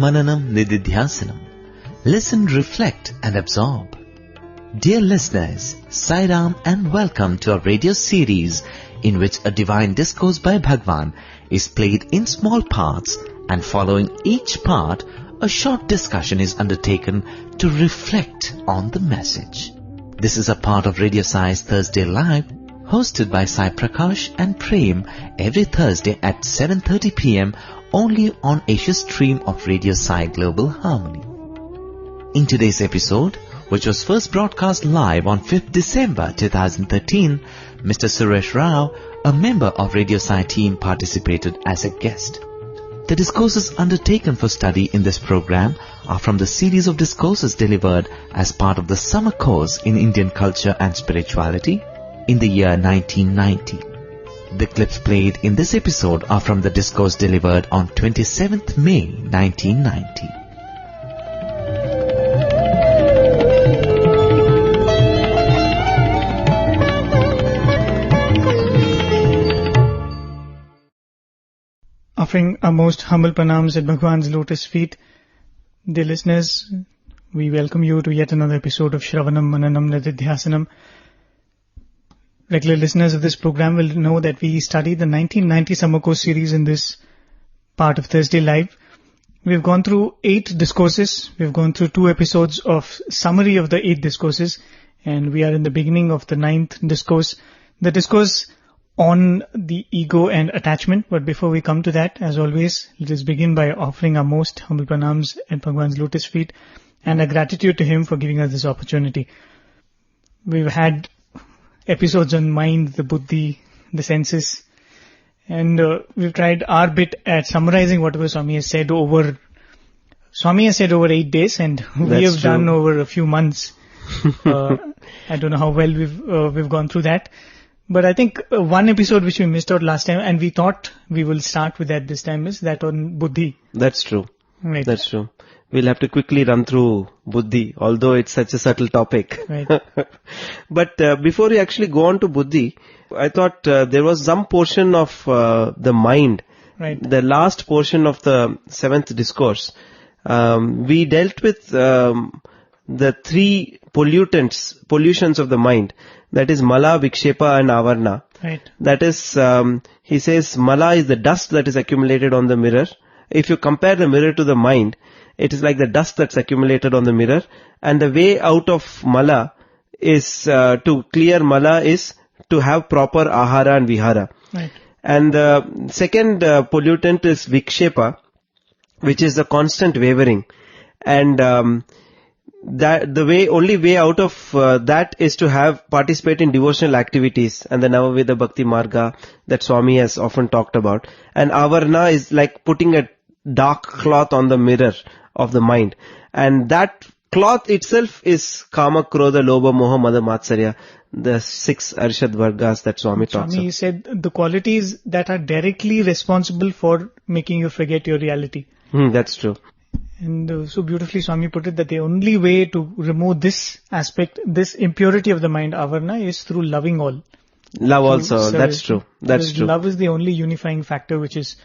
Mananam Nididhyasanam. Listen, reflect and absorb. Dear listeners, Sai Ram and welcome to our radio series in which a divine discourse by Bhagwan is played in small parts, and following each part, a short discussion is undertaken to reflect on the message. This is a part of Radio Sai's Thursday Live, hosted by Sai Prakash and Prem every Thursday at 7:30 p.m. only on Asia Stream of Radio Sai Global Harmony. In today's episode, which was first broadcast live on 5th December 2013, Mr. Suresh Rao, a member of Radio Sai team, participated as a guest. The discourses undertaken for study in this program are from the series of discourses delivered as part of the summer course in Indian culture and spirituality in the year 1990. The clips played in this episode are from the discourse delivered on 27th May 1990. Offering our most humble pranams at Bhagwan's lotus feet, dear listeners, we welcome you to yet another episode of Shravanam Mananam Nididhyasanam. Regular listeners of this program will know that we studied the 1990 summer course series in this part of Thursday Live. We've gone through 8 discourses. We've gone through 2 episodes of summary of the 8 discourses, and we are in the beginning of the 9th discourse, the discourse on the ego and attachment. But before we come to that, as always, let us begin by offering our most humble pranams at Bhagwan's lotus feet and a gratitude to him for giving us this opportunity. We've had episodes on mind, the buddhi, the senses, and we've tried our bit at summarizing whatever Swami has said over 8 days, and we have done over a few months. I don't know how well we've gone through that, but I think one episode which we missed out last time, and we thought we will start with that this time, is that on buddhi. That's true. Right. That's true. We'll have to quickly run through buddhi, although it's such a subtle topic. Right. But before we actually go on to buddhi, I thought there was some portion of the mind, Right. the last portion of the 7th discourse. We dealt with the 3 pollutions of the mind, that is mala, vikshepa and avarna. Right. That is, he says mala is the dust that is accumulated on the mirror. If you compare the mirror to the mind, it is like the dust that's accumulated on the mirror, and the way out of mala is, to clear mala is to have proper ahara and vihara. Right. And the second pollutant is vikshepa, which is the constant wavering. And that the only way out of that is to participate in devotional activities and the Navaveda Bhakti Marga that Swami has often talked about. And avarna is like putting a dark cloth on the mirror of the mind, and that cloth itself is kama, krodha, lobha, moha, mada, matsarya, the 6 arshad vargas that Swami talks Swami about. said the qualities that are directly responsible for making you forget your reality. That's true. And so beautifully Swami put it that the only way to remove this aspect, this impurity of the mind, avarna, is through loving all. Love also, service. that's true. That's true. Love is the only unifying factor which is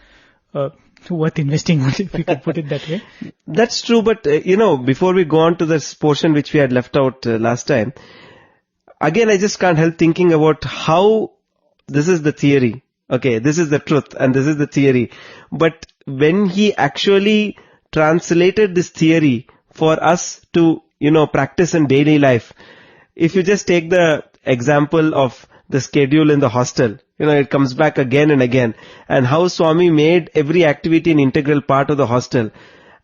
worth investing on, if we could put it that way. That's true, but before we go on to this portion which we had left out last time, again I just can't help thinking about how this is the theory. Okay, this is the truth and this is the theory. But when he actually translated this theory for us to, practice in daily life, if you just take the example of the schedule in the hostel, it comes back again and again, and how Swami made every activity an integral part of the hostel.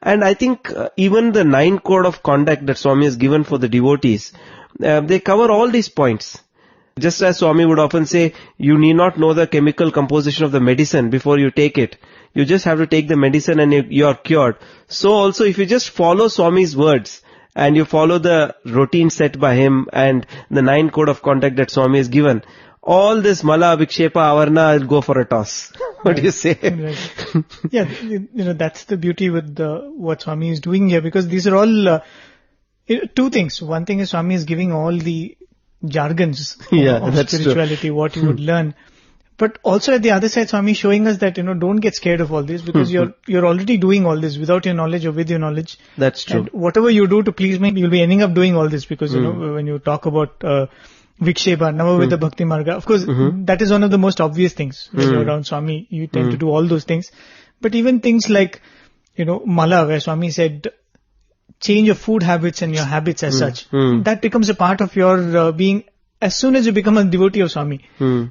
And I think even the 9 code of conduct that Swami has given for the devotees, they cover all these points. Just as Swami would often say, you need not know the chemical composition of the medicine before you take it. You just have to take the medicine and you are cured. So also if you just follow Swami's words, and you follow the routine set by him and the 9 code of conduct that Swami has given, all this mala, vikshepa, avarna will go for a toss. What do you say? Right. Yeah, that's the beauty with what Swami is doing here, because these are all 2 things. One thing is Swami is giving all the jargons of that's spirituality, true. what you would learn. But also at the other side, Swami showing us that, don't get scared of all this, because you're already doing all this without your knowledge or with your knowledge. That's true. And whatever you do to please me, you'll be ending up doing all this, because, when you talk about Vikshepa, Navavidha Bhakti Marga, of course, that is one of the most obvious things. When you're around Swami, you tend to do all those things. But even things like, Mala, where Swami said, change your food habits and your habits as such. That becomes a part of your being as soon as you become a devotee of Swami.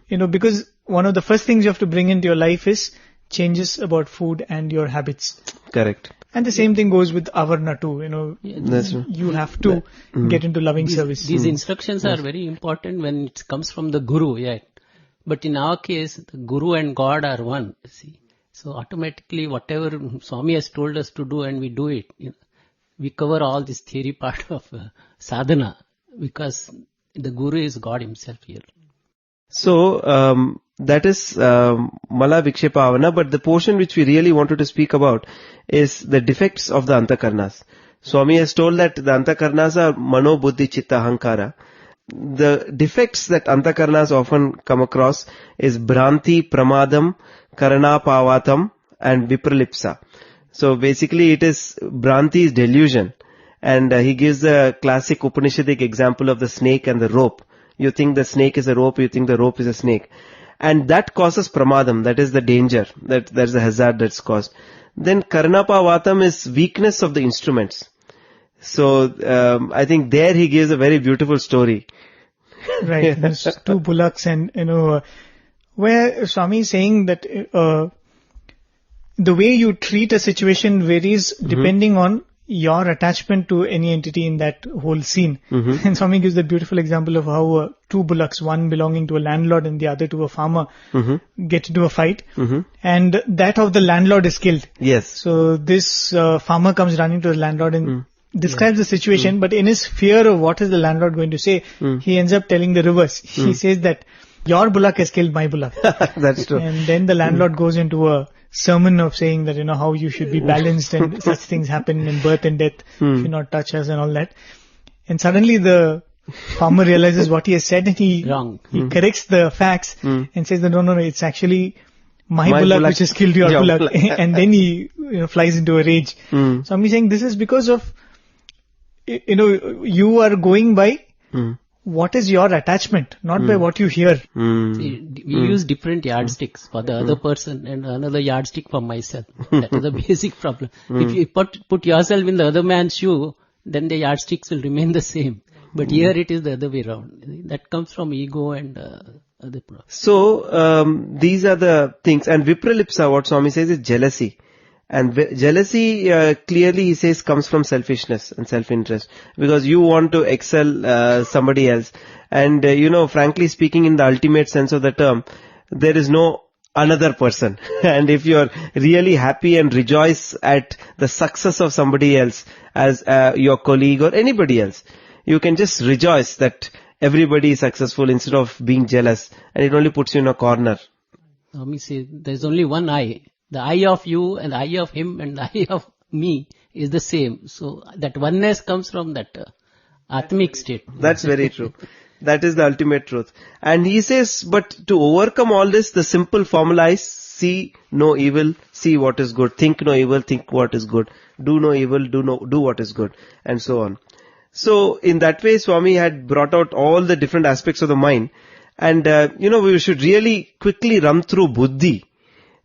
Because one of the first things you have to bring into your life is changes about food and your habits. Correct. And the same thing goes with Avarna too. That's true. You have to get into loving service. These instructions are very important when it comes from the Guru, yeah. But in our case, the Guru and God are one, see. So automatically whatever Swami has told us to do and we do it, we cover all this theory part of sadhana, because the Guru is God himself here. So, that is Mala Vikshepa Avana, but the portion which we really wanted to speak about is the defects of the Antakarnas. Swami has told that the Antakarnas are Mano, Buddhi, Chitta, Ahankara. The defects that Antakarnas often come across is Bhranti, Pramadam, Karana, Pavatam and Vipralipsa. So basically it is Bhranti is delusion, and he gives the classic Upanishadic example of the snake and the rope. You think the snake is a rope, you think the rope is a snake. And that causes pramadam, that is the danger, that's the hazard that's caused. Then Karanapa Vatam is weakness of the instruments. So, I think there he gives a very beautiful story. Right, there's two bullocks and, where Swami is saying that, the way you treat a situation varies depending on your attachment to any entity in that whole scene. And Swami gives the beautiful example of how two bullocks, one belonging to a landlord and the other to a farmer, get into a fight. And that of the landlord is killed. Yes. So this farmer comes running to the landlord and describes the situation, but in his fear of what is the landlord going to say, he ends up telling the reverse. He says that your bullock has killed my bullock. That's true. And then the landlord goes into a sermon of saying that, how you should be balanced and such things happen in birth and death if you not touch us and all that. And suddenly the farmer realizes what he has said and he corrects the facts and says that no, it's actually my bullock which has killed your bullock. And then he flies into a rage. So I'm saying this is because of, you are going by what is your attachment, not by what you hear. We use different yardsticks for the other person and another yardstick for myself. That is the basic problem. If you put yourself in the other man's shoe, then the yardsticks will remain the same. But here it is the other way around. That comes from ego and other problems. So, these are the things. And Vipralipsa, what Swami says, is jealousy. And jealousy, clearly he says, comes from selfishness and self-interest. Because you want to excel somebody else. And, frankly speaking, in the ultimate sense of the term, there is no another person. And if you're really happy and rejoice at the success of somebody else as your colleague or anybody else, you can just rejoice that everybody is successful instead of being jealous. And it only puts you in a corner. Let me say, there's only one eye. The eye of you and the eye of him and the eye of me is the same. So that oneness comes from that Atmic state. That's very true. That is the ultimate truth. And he says, but to overcome all this, the simple formula is see no evil, see what is good. Think no evil, think what is good. Do no evil, do what is good. And so on. So in that way, Swami had brought out all the different aspects of the mind. And, we should really quickly run through Buddhi.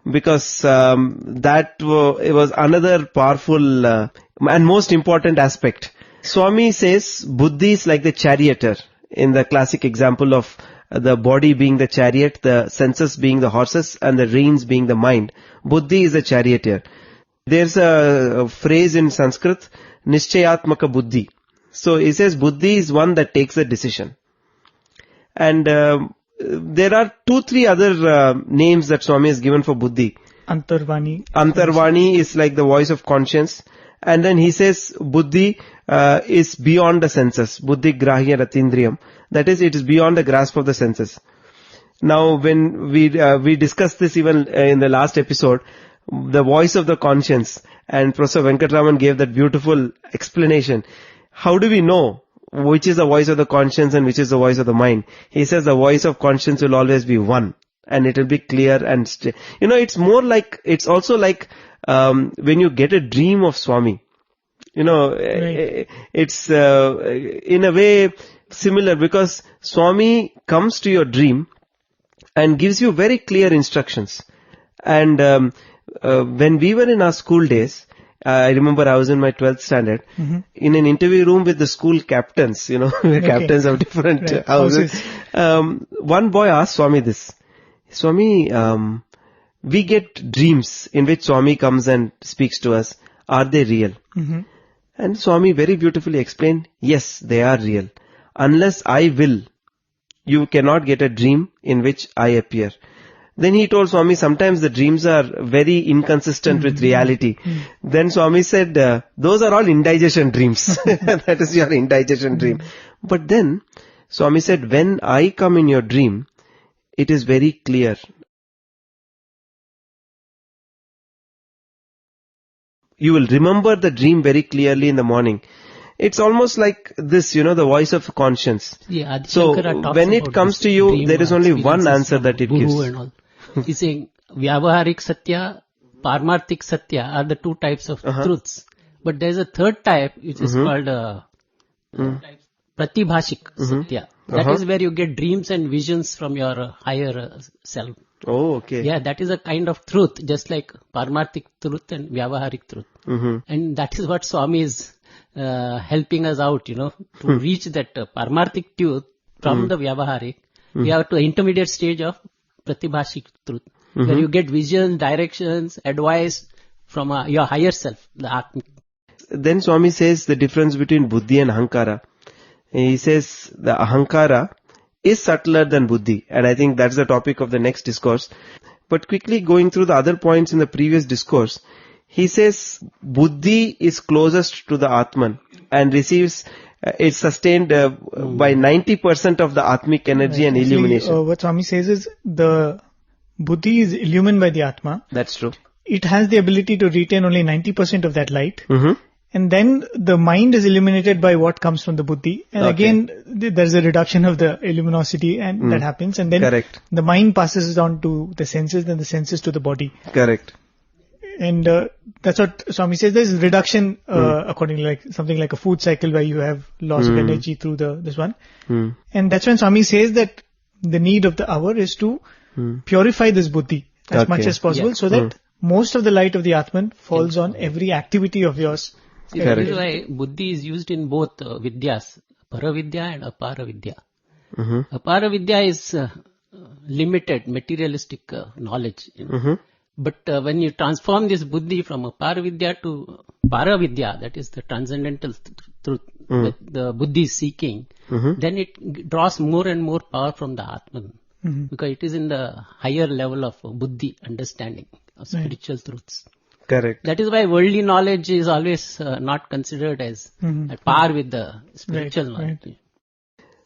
Because it was another powerful and most important aspect. Swami says Buddhi is like the charioteer in the classic example of the body being the chariot, the senses being the horses, and the reins being the mind. Buddhi is the charioteer. There's a phrase in Sanskrit, Nischayatmaka Buddhi. So he says Buddhi is one that takes a decision. And there are 2-3 other names that Swami has given for Buddhi. Antarvani. Antarvani is like the voice of conscience. And then he says Buddhi is beyond the senses. Buddhi grahya ratindriyam. That is, it is beyond the grasp of the senses. Now, when we discussed this even in the last episode, the voice of the conscience, and Professor Venkatraman gave that beautiful explanation. How do we know which is the voice of the conscience and which is the voice of the mind? He says the voice of conscience will always be one. and it will be clear and it's more like, it's also like when you get a dream of Swami. Right. It's in a way similar, because Swami comes to your dream and gives you very clear instructions. And when we were in our school days, I remember I was in my 12th standard, in an interview room with the school captains, captains of different houses. One boy asked Swami this, Swami, we get dreams in which Swami comes and speaks to us. Are they real? And Swami very beautifully explained, yes, they are real. Unless I will, you cannot get a dream in which I appear. Then he told Swami, sometimes the dreams are very inconsistent with reality. Then Swami said, those are all indigestion dreams. That is your indigestion dream. But then Swami said, when I come in your dream, it is very clear. You will remember the dream very clearly in the morning. It's almost like this, the voice of conscience. Yeah, so when it comes to you, there is only one answer that it gives. And all. He's saying Vyavaharik Satya, Parmarthik Satya are the two types of truths. But there's a third type which is called Pratibhashik Satya. That is where you get dreams and visions from your higher self. Oh, okay. Yeah, that is a kind of truth, just like Parmarthik truth and Vyavaharik truth. And that is what Swami is helping us out, to reach that Parmarthik truth from the Vyavaharik. We have to intermediate stage of Pratibhashik truth, where you get visions, directions, advice from your higher self, the Atmic. Then Swami says the difference between Buddhi and Ahankara. He says the Ahankara is subtler than Buddhi, and I think that's the topic of the next discourse. But quickly going through the other points in the previous discourse, he says Buddhi is closest to the Atman and receives, it's sustained by 90% of the Atmic energy and illumination. What Swami says is the Buddhi is illumined by the Atma. That's true. It has the ability to retain only 90% of that light. And then the mind is illuminated by what comes from the Buddhi. And again, there's a reduction of the luminosity and that happens. And then the mind passes it on to the senses, then the senses to the body. Correct. And that's what Swami says. There's reduction according to like something like a food cycle where you have loss of energy through this one. And that's when Swami says that the need of the hour is to purify this Buddhi as much as possible so that most of the light of the Atman falls on every activity of yours. That is why Buddhi is used in both Vidyas, Paravidya and Aparavidya. Aparavidya is limited, materialistic knowledge. But when you transform this Buddhi from Aparavidya to Paravidya, that is the transcendental truth that the Buddhi is seeking, then it draws more and more power from the Atman. Because it is in the higher level of Buddhi, understanding of spiritual truths. Correct. That is why worldly knowledge is always not considered as at par with the spiritual knowledge.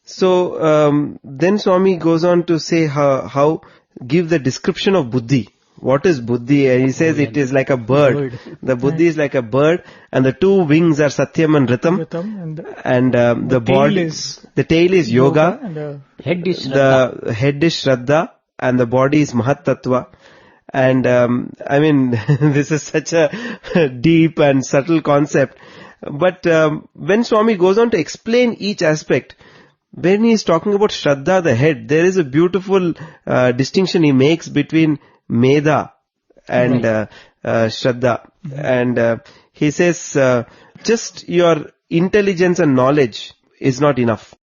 So then Swami goes on to say how give the description of Buddhi. What is Buddhi? And he says it is like a bird. The Buddhi is like a bird, and the two wings are Satyam and Ritam. And the tail is Yoga, and the head is Shraddha. The head is Shraddha, and the body is Mahat Tattva. And I mean, this is such a deep and subtle concept. But when Swami goes on to explain each aspect, when he is talking about Shraddha, the head, there is a beautiful distinction he makes between Medha and Shraddha. And he says, just your intelligence and knowledge is not enough.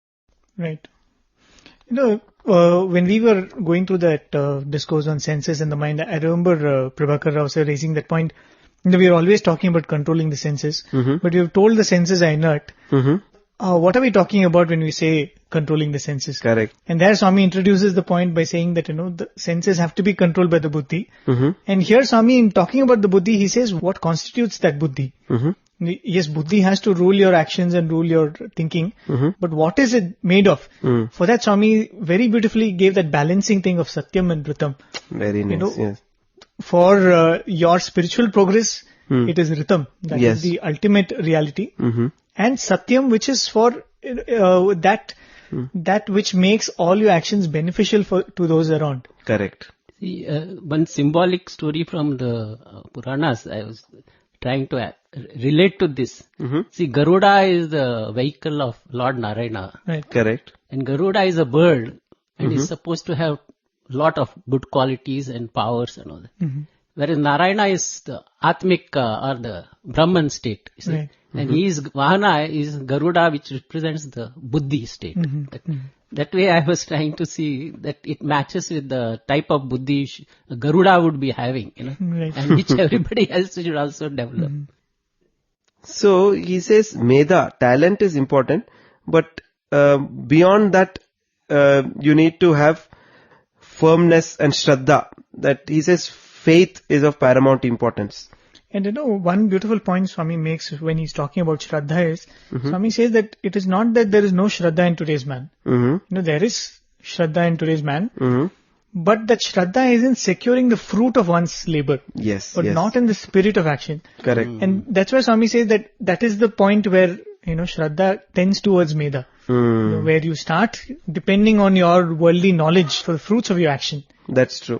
Right. When we were going through that discourse on senses and the mind, I remember Prabhakar Rao sir raising that point. We are always talking about controlling the senses, but we have told the senses are inert. What are we talking about when we say controlling the senses? Correct. And there Swami introduces the point by saying that, the senses have to be controlled by the Buddhi. And here Swami, in talking about the Buddhi, he says what constitutes that Buddhi. Yes, Buddhi has to rule your actions and rule your thinking, but what is it made of? For that, Swami very beautifully gave that balancing thing of Satyam and Ritam. Very nice, yes. For your spiritual progress, it is Ritam. That is the ultimate reality. And Satyam, which is for that that which makes all your actions beneficial to those around. Correct. See, one symbolic story from the Puranas, I was trying to relate to this. See, Garuda is the vehicle of Lord Narayana. Right. Correct. And Garuda is a bird and is supposed to have lot of good qualities and powers and all that. Whereas Narayana is the Atmik or the Brahman state. You see? Right. And Vahana is Garuda, which represents the Buddhi state. That way I was trying to see that it matches with the type of Buddhi Garuda would be having, Right. and which everybody else should also develop. So he says Meda, talent is important, but beyond that, you need to have firmness and Shraddha. That he says faith is of paramount importance. And one beautiful point Swami makes when he's talking about Shraddha is, Swami says that it is not that there is no Shraddha in today's man. There is Shraddha in today's man, but that Shraddha is in securing the fruit of one's labor. Yes. But not in the spirit of action. Correct. And that's why Swami says that is the point where, Shraddha tends towards Meda. Where you start depending on your worldly knowledge for the fruits of your action. That's true.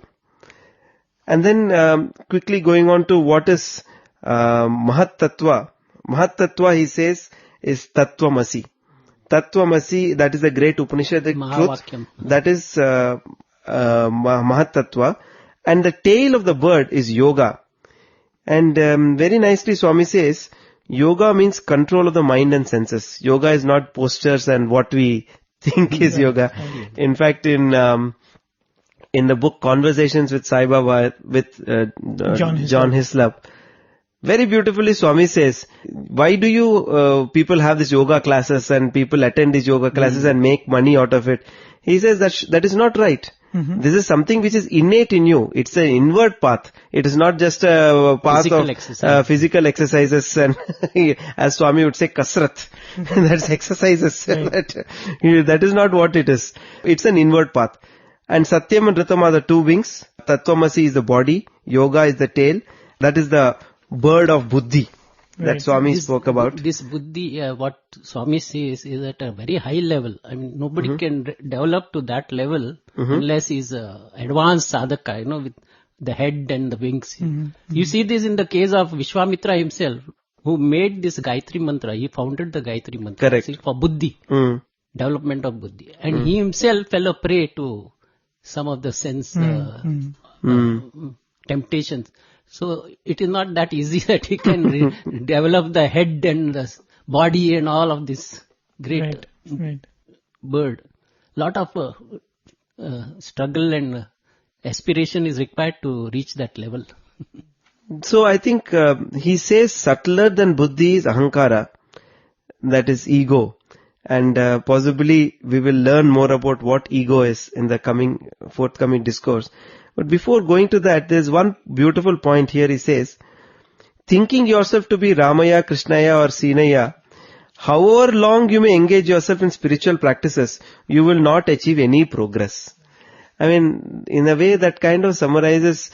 And then quickly going on to what is Mahat Tattva. Mahat Tattva, he says, is Tattvamasi. Tattvamasi, that is the great Upanishadic truth. That is Mahat Tattva. And the tail of the bird is yoga. And very nicely Swami says, yoga means control of the mind and senses. Yoga is not postures and what we think is yoga. In fact, in the book Conversations with Sai Baba with John Hislop, very beautifully Swami says, why do you people have these yoga classes and people attend these yoga classes and make money out of it? He says that is not right. This is something which is innate in you. It's an inward path. It is not just a path of physical exercises and as Swami would say, kasrat. That's exercises. That is not what it is. It's an inward path. And Satyam and Ritam are the two wings. Tattvamasi is the body. Yoga is the tail. That is the bird of Buddhi that Swami spoke about. This Buddhi, what Swami says is at a very high level. I mean, nobody can develop to that level unless he's advanced sadhaka, with the head and the wings. You see this in the case of Vishwamitra himself, who made this Gayatri Mantra. He founded the Gayatri Mantra. Correct. For Buddhi, development of Buddhi. And he himself fell a prey to some of the sense temptations. So it is not that easy that he can develop the head and the body and all of this great bird. Lot of struggle and aspiration is required to reach that level. So I think he says subtler than Buddhi is Ahankara, that is ego. And possibly we will learn more about what ego is in the forthcoming discourse. But before going to that, there's one beautiful point here. He says, thinking yourself to be Ramaya, Krishnaya or Sinaya, however long you may engage yourself in spiritual practices, you will not achieve any progress. I mean, in a way that kind of summarizes,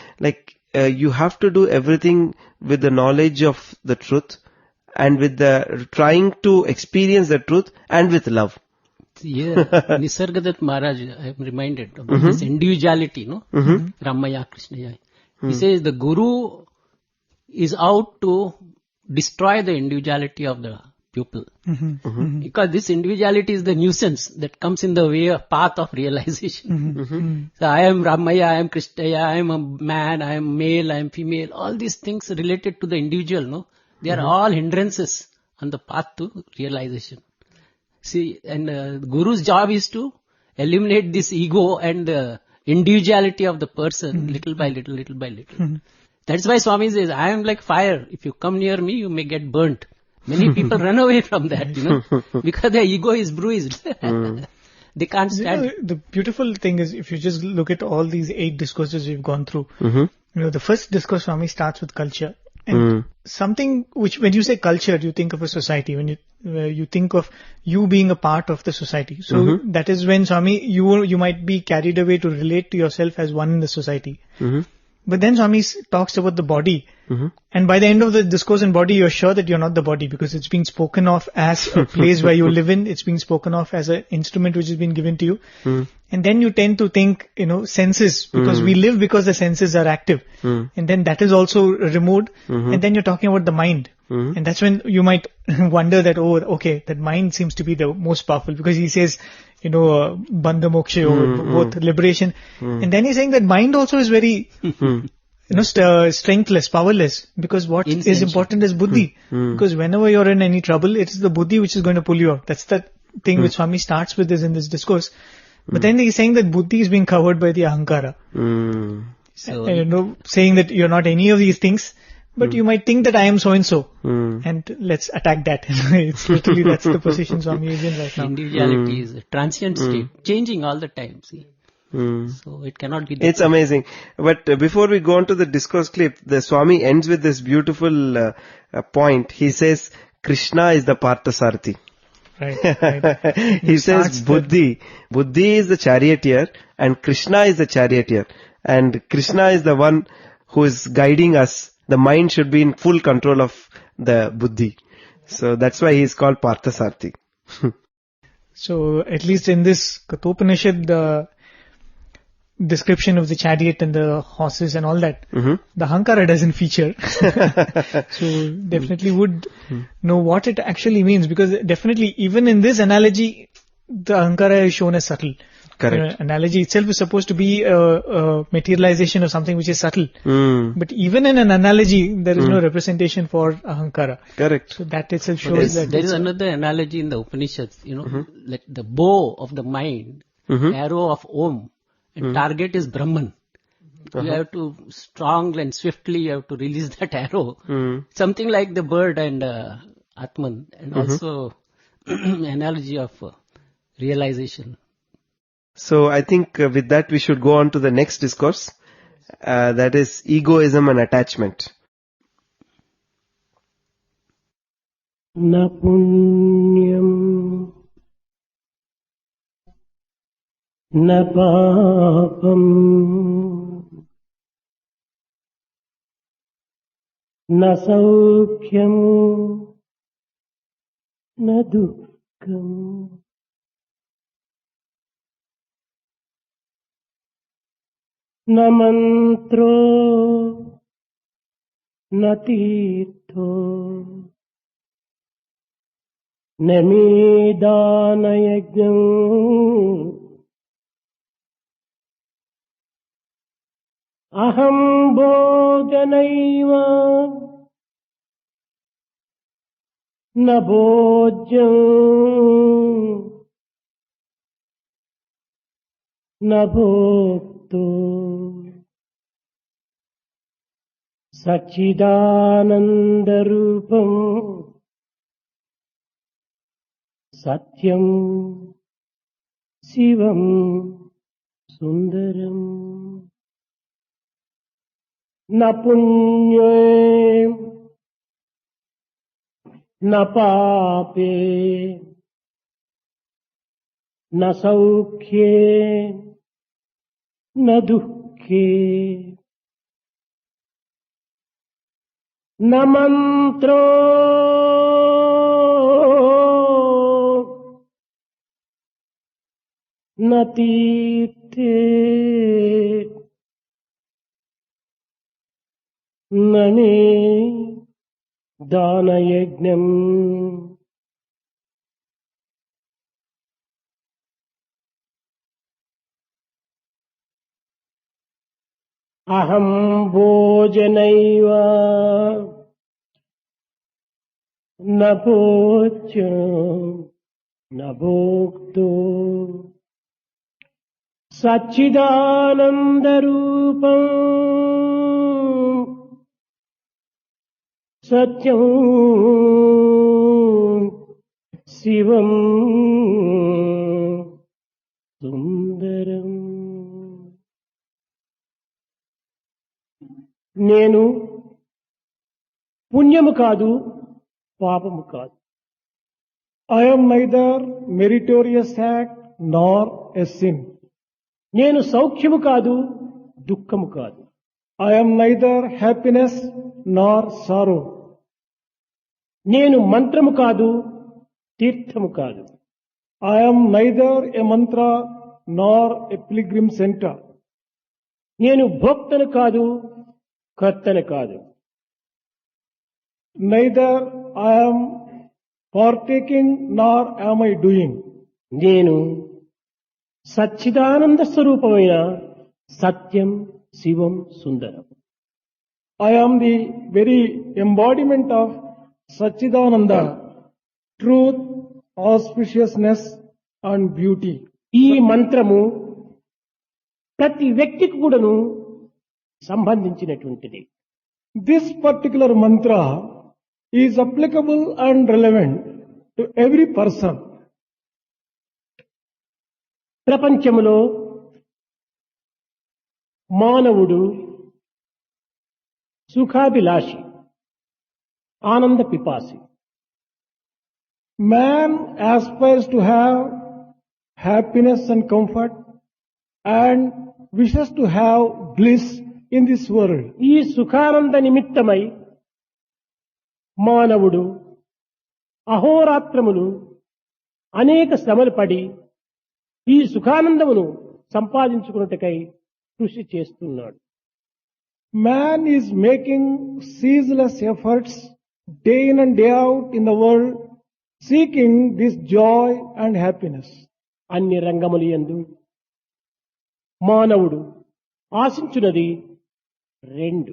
you have to do everything with the knowledge of the truth and with the trying to experience the truth and with love. Yeah, Nisargadatta Maharaj, I am reminded of this individuality, Ramaya, Krishnaya. He says the Guru is out to destroy the individuality of the pupil. Because this individuality is the nuisance that comes in the way of path of realization. So I am Ramaya, I am Krishnaya, I am a man, I am male, I am female. All these things related to the individual, they are all hindrances on the path to realization. See, and Guru's job is to eliminate this ego and the individuality of the person little by little, little by little. That's why Swami says, I am like fire. If you come near me, you may get burnt. Many people run away from that, because their ego is bruised. They can't stand. The beautiful thing is, if you just look at all these 8 discourses we've gone through, the first discourse Swami starts with culture. And something which, when you say culture, you think of a society. When you think of you being a part of the society. So that is when Swami, you might be carried away to relate to yourself as one in the society. But then Swami talks about the body. Mhm. And by the end of the discourse on body, you're sure that you're not the body because it's being spoken of as a place where you live in. It's being spoken of as an instrument which has been given to you. And then you tend to think, senses, because we live because the senses are active. And then that is also removed. And then you're talking about the mind. And that's when you might wonder that, that mind seems to be the most powerful, because he says, bandha moksha, both liberation. And then he's saying that mind also is very, strengthless, powerless, because what is important is buddhi. Because whenever you're in any trouble, it's the buddhi which is going to pull you out. That's the thing which Swami starts with this in this discourse. But then he's saying that buddhi is being covered by the ahankara. So, saying that you're not any of these things, but you might think that I am so and so, and let's attack that. It's literally, that's the position Swami is in right now. Individuality is a transient state, changing all the time. See. So it cannot be. It's amazing. But before we go on to the discourse clip, the Swami ends with this beautiful point. He says, Krishna is the Parthasarathi. Right. He says Buddhi is the charioteer and Krishna is the charioteer. And Krishna is the one who is guiding us. The mind should be in full control of the Buddhi. So that's why he is called Parthasarathi. So at least in this Kathopanishad, the description of the chariot and the horses and all that, the Ahankara doesn't feature. So definitely would know what it actually means, because definitely even in this analogy, the Ahankara is shown as subtle. Correct. Analogy itself is supposed to be a materialization of something which is subtle. But even in an analogy, there is no representation for Ahankara. Correct. So that itself shows that. There is another analogy in the Upanishads, like the bow of the mind, arrow of Om, and target is Brahman. You have to strong and swiftly you have to release that arrow. Something like the bird and Atman, and also analogy of realization. So I think with that we should go on to the next discourse. That is egoism and attachment. Na punyam na papam na saukyam na dukkham na mantro na tirtho na medana yajnam aham bhojanaiva na bhojam na bhokto Sachidananda Rupam Satyam Sivam Sundaram Na punyam na pape na saukhye na dukkhe na mantro na tirthe na me dana yajnam aham bhojanaiva na bhojam na bhokto Sachidananda Rupam Satyam Sivam Sundaram నేను పుణ్యము కాదు పాపము కాదు. I am neither meritorious act nor a sin. నేను సౌఖ్యము కాదు దుఃఖము కాదు. I am neither happiness nor sorrow. నేను మంత్రము కాదు, తీర్థము కాదు. I am neither a mantra nor a pilgrim center. నేను భోక్తను కాదు, కర్తను కాదు. Neither I am partaking nor am I doing. నేను సచ్చిదానంద స్వరూపమైన సత్యం, శివం, సుందరం. I am the very embodiment of Satchidananda, truth, auspiciousness and beauty. ఈ మంత్రము ప్రతి వ్యక్తికి కూడాను సంబంధించినటువంటిది. This particular mantra is applicable and relevant to every person. ప్రపంచములో మానవుడు సుఖాభిలాషి, ఆనంద పిపాసి. Man aspires to have happiness and comfort and wishes to have bliss in this world. ఈ సుఖానంద నిమిత్తమై మానవుడు అహోరాత్రములు అనేక శ్రమలు పడి ఈ సుఖానందమును సంపాదించుకున్నట్టుకై కృషి చేస్తున్నాడు. Man is making ceaseless efforts day in and day out in the world, seeking this joy and happiness. అన్ని రంగములు యందు మానవుడు ఆశించున్నది రెండు.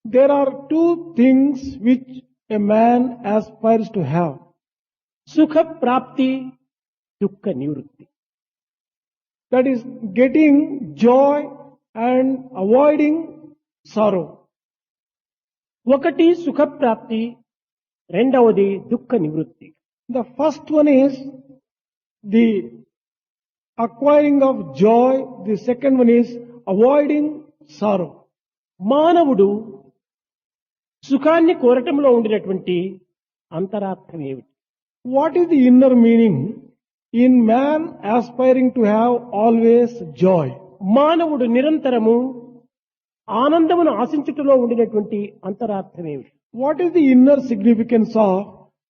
There are two things which a man aspires to have. సుఖ ప్రాప్తి, దుఃఖ నివృత్తి. That is getting joy and avoiding sorrow. ఒకటి సుఖ ప్రాప్తి, రెండవది దుఃఖ నివృత్తి. The first one is the acquiring of joy. The second one is avoiding sorrow. మానవుడు సుఖాన్ని కోరటంలో ఉండినటువంటి అంతరార్థం ఏమిటి? What is the inner meaning in man aspiring to have always joy? మానవుడు నిరంతరము ఆనందమును ఆశించుటలో ఉండినటువంటి అంతరార్థం ఏమిటి? What is the inner significance of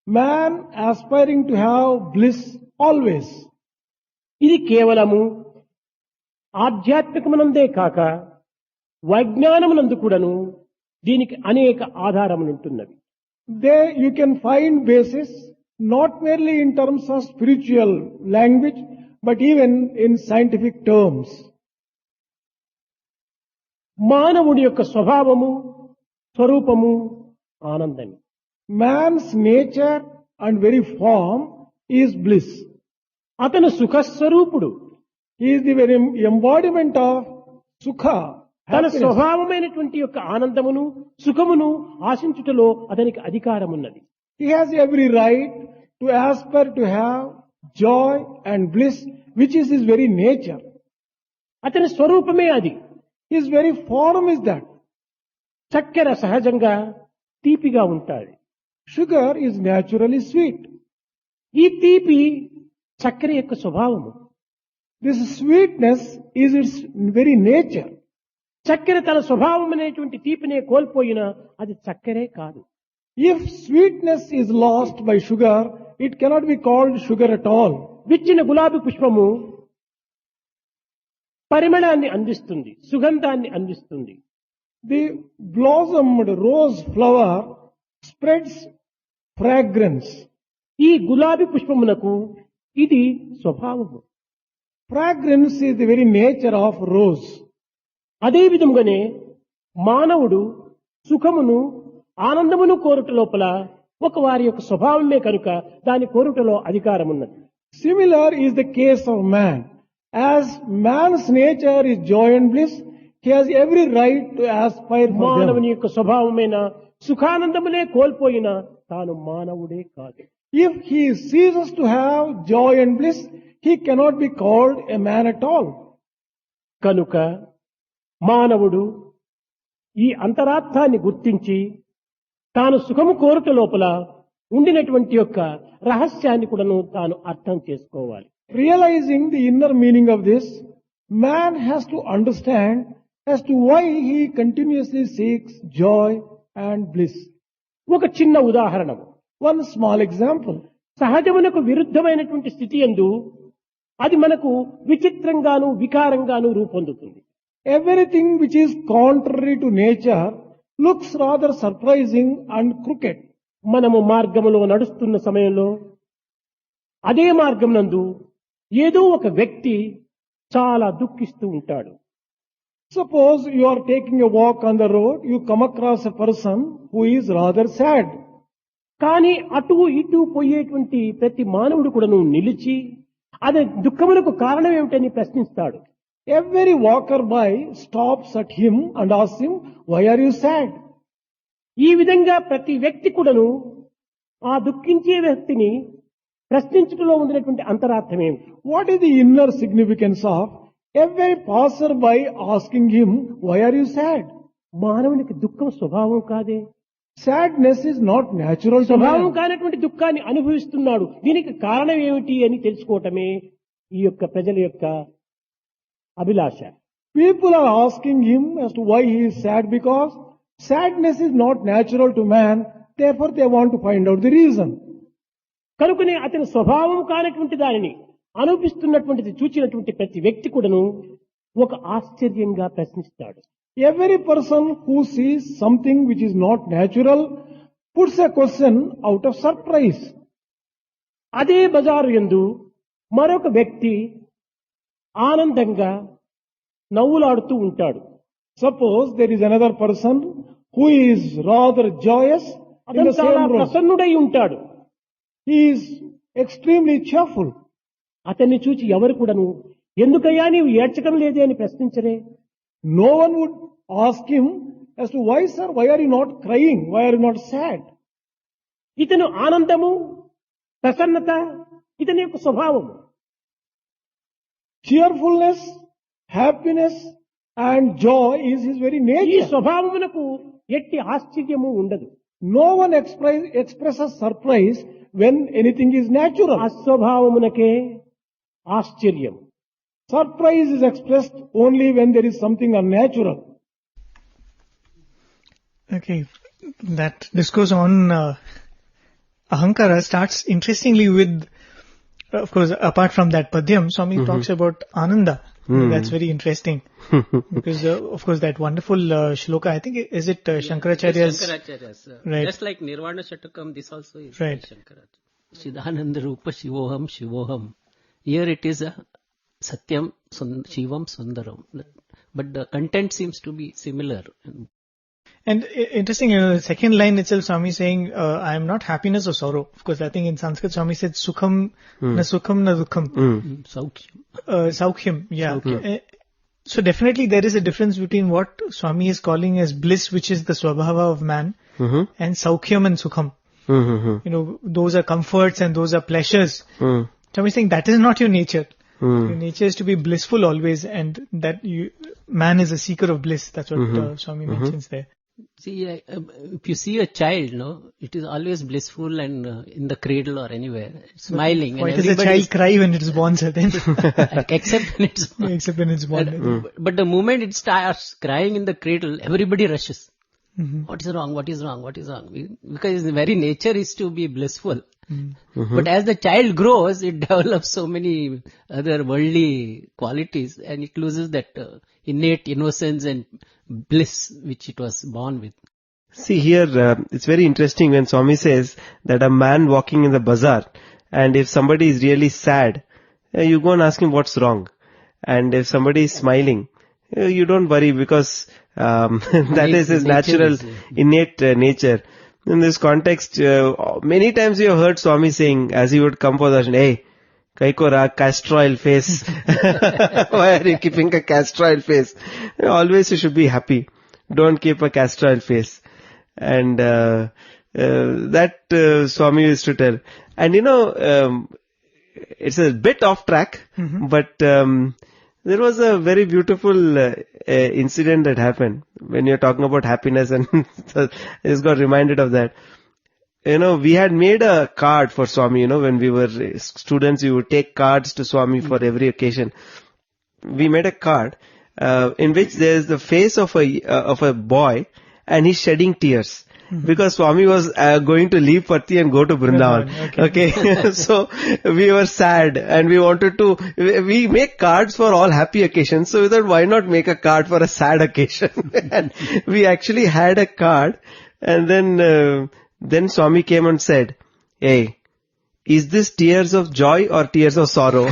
man aspiring to have bliss always? ఇది కేవలము ఆధ్యాత్మికమునందే కాక వైజ్ఞానమునందు కూడాను దీనికి అనేక ఆధారములుంటున్నవి. There you can find basis not merely in terms of spiritual language but even in scientific terms. మానవుడి యొక్క స్వభావము, స్వరూపము ఆనందమే. Man's nature and very form is bliss. అతను సుఖస్వరూపుడు. He is the very embodiment of sukha. తన happiness. స్వభావమైనటువంటి యొక్క ఆనందమును, సుఖమును ఆశించుటలో అతనికి అధికారమున్నది. He has every right to aspire to have joy and bliss, which is his very nature. అతని స్వరూపమే అది. His very form is that. చక్కెర సహజంగా తీపిగా ఉంటాది. Sugar is naturally sweet. ఈ తీపి చక్కెర యొక్క స్వభావము. This sweetness is its very nature. చక్కెర తన స్వభావం అనేటువంటి తీపినే కోల్పోయినా అది చక్కెరే కాదు. If sweetness is lost by sugar, it cannot be called sugar at all. విచ్చిన గులాబీ పుష్పము పరిమళాన్ని అందిస్తుంది, సుగంధాన్ని అందిస్తుంది. The blossomed rose flower spreads fragrance. ఈ గులాబీ పుష్పమునకు ఇది స్వభావము. Fragrance is the very nature of rose. అదే విధంగానే మానవుడు సుఖమును, ఆనందమును కోరుట లోపల ఒక వారి యొక్క స్వభావమే కనుక దాని కోరుటలో అధికారం ఉన్నది. Similar is the case of man. As man's nature is joy and bliss, he has every right to aspire for మానవుని them. యొక్క స్వభావమైన సుఖానందమునే కోల్పోయినా తాను మానవుడే కాదు. If he ceases to have joy and bliss, he cannot be called a man at all. కనుక మానవుడు ఈ అంతరార్థాన్ని గుర్తించి తాను సుఖము కోరుట లోపల ఉండినటువంటి యొక్క రహస్యాన్ని కూడాను తాను అర్థం చేసుకోవాలి. Realizing the inner meaning of this, man has to understand as to why he continuously seeks joy and bliss. ఒక చిన్న ఉదాహరణ. One small example. సహజమునకు విరుద్ధమైనటువంటి స్థితి యందు అది మనకు విచిత్రంగాను వికారంగాను రూపొందుతుంది. Everything which is contrary to nature looks rather surprising and crooked. మనము మార్గములో నడుస్తున్న సమయంలో అదే మార్గం నందు ఏదో ఒక వ్యక్తి చాలా దుఃఖిస్తూ ఉంటాడు. Suppose you are taking a walk on the road, you come across a person who is rather sad. కానీ అటు ఇటు పోయేటువంటి ప్రతి మానవుడు కూడాను నిలిచి అది దుఃఖములకు కారణం ఏమిటని ప్రశ్నిస్తాడు. Every walker by stops at him and asks him, why are you sad? ఈ విధంగా ప్రతి వ్యక్తి కూడాను ఆ దుఃఖించే వ్యక్తిని ప్రశ్నించుటలో ఉండినటువంటి అంతరార్థం ఏమిటి? What is the inner significance of every passerby asking him, why are you sad? మానవునికి దుఃఖం స్వభావం కాదే. Sadness is not natural to స్వభావం man. కానటువంటి దుఃఖాన్ని అనుభవిస్తున్నాడు. దీనికి కారణం ఏమిటి అని తెలుసుకోవటమే ఈ యొక్క ప్రజల యొక్క అభిలాష. People are asking him as to why he is sad because sadness is not natural to man. Therefore they want to find out the reason. కనుకనే అతని స్వభావం కానటువంటి దానిని అనుభవిస్తున్నటువంటిది చూచినటువంటి ప్రతి వ్యక్తి కూడాను ఒక ఆశ్చర్యంగా ప్రశ్నిస్తాడు. Every person who sees something which is not natural puts a question out of surprise. అదే బజారు యందు మరొక వ్యక్తి ఆనందంగా నవ్వులాడుతూ ఉంటాడు. Suppose there is another person who is rather joyous in అతను the చాలా same room. ప్రసన్నుడై ఉంటాడు. He is extremely cheerful. అతన్ని చూచి ఎవరు కూడాను ఎందుకయ్యా నీవు ఏడ్చడం లేదే అని ప్రశ్నించరే. No one would ask him as to why sir, why are you not crying? Why are you not sad? ఇతను ఆనందము ప్రసన్నత ఇతని యొక్క స్వభావము. Cheerfulness, happiness and joy is his very ఈ nature. స్వభావమునకు ఎట్టి ఆశ్చర్యము ఉండదు. No one expresses surprise when anything is natural. అస్వభావమునకే ఆశ్చర్యం. Surprise is expressed only when there is something unnatural. Okay, that discourse on Ahankara starts interestingly with, of course, apart from that Padyam, Swami talks about Ananda. That's very interesting. Because, of course, that wonderful shloka, I think, is it Shankaracharya's? Shankaracharya's. Right. Just like Nirvana Shatakam, this also is Right. Shankaracharya. Siddhananda Rupa Shivoham Shivoham. Here it is a Satyam Shivam Sundaram. But the content seems to be similar. And interesting, the second line itself, Swami saying, I am not happiness or sorrow. Of course, I think in Sanskrit, Swami said, Sukham na sukham na dukham. Saukhyam. Saukhyam, yeah. So definitely there is a difference between what Swami is calling as bliss, which is the swabhava of man, and Saukhyam and Sukham. You know, those are comforts and those are pleasures. Swami is saying that is not your nature. Your nature is to be blissful always, and that man is a seeker of bliss. That's what Swami mentions there. See, if you see a child, no, it is always blissful and in the cradle or anywhere, smiling. Why and does a child cry when it is born, sir, then? Except when it's born. Except when it's born. But the moment it starts crying in the cradle, everybody rushes. What is wrong? What is wrong? What is wrong? Because the very nature is to be blissful. But as the child grows, it develops so many other worldly qualities and it loses that innate innocence and bliss which it was born with. See here, it's very interesting when Swami says that a man walking in the bazaar, and if somebody is really sad, you go and ask him what's wrong. And if somebody is smiling, you don't worry because that is his natural, innate nature. In this context, many times you have heard Swami saying, as he would come for darshan, hey, kaiko ra castor oil face. Why are you keeping a castor oil face? Always you should be happy. Don't keep a castor oil face. And that Swami used to tell. And you know, it's a bit off track, but there was a very beautiful incident that happened when you're talking about happiness, and I just got reminded of that. You know, we had made a card for Swami, you know, when we were students, we would take cards to Swami for every occasion. We made a card in which there is the face of a boy, and he's shedding tears. Because Swami was going to leave Patti and go to Brindavan. Okay. So we were sad and we wanted to, we make cards for all happy occasions. So we thought, why not make a card for a sad occasion? And we actually had a card, and then Swami came and said, "Hey, is this tears of joy or tears of sorrow?"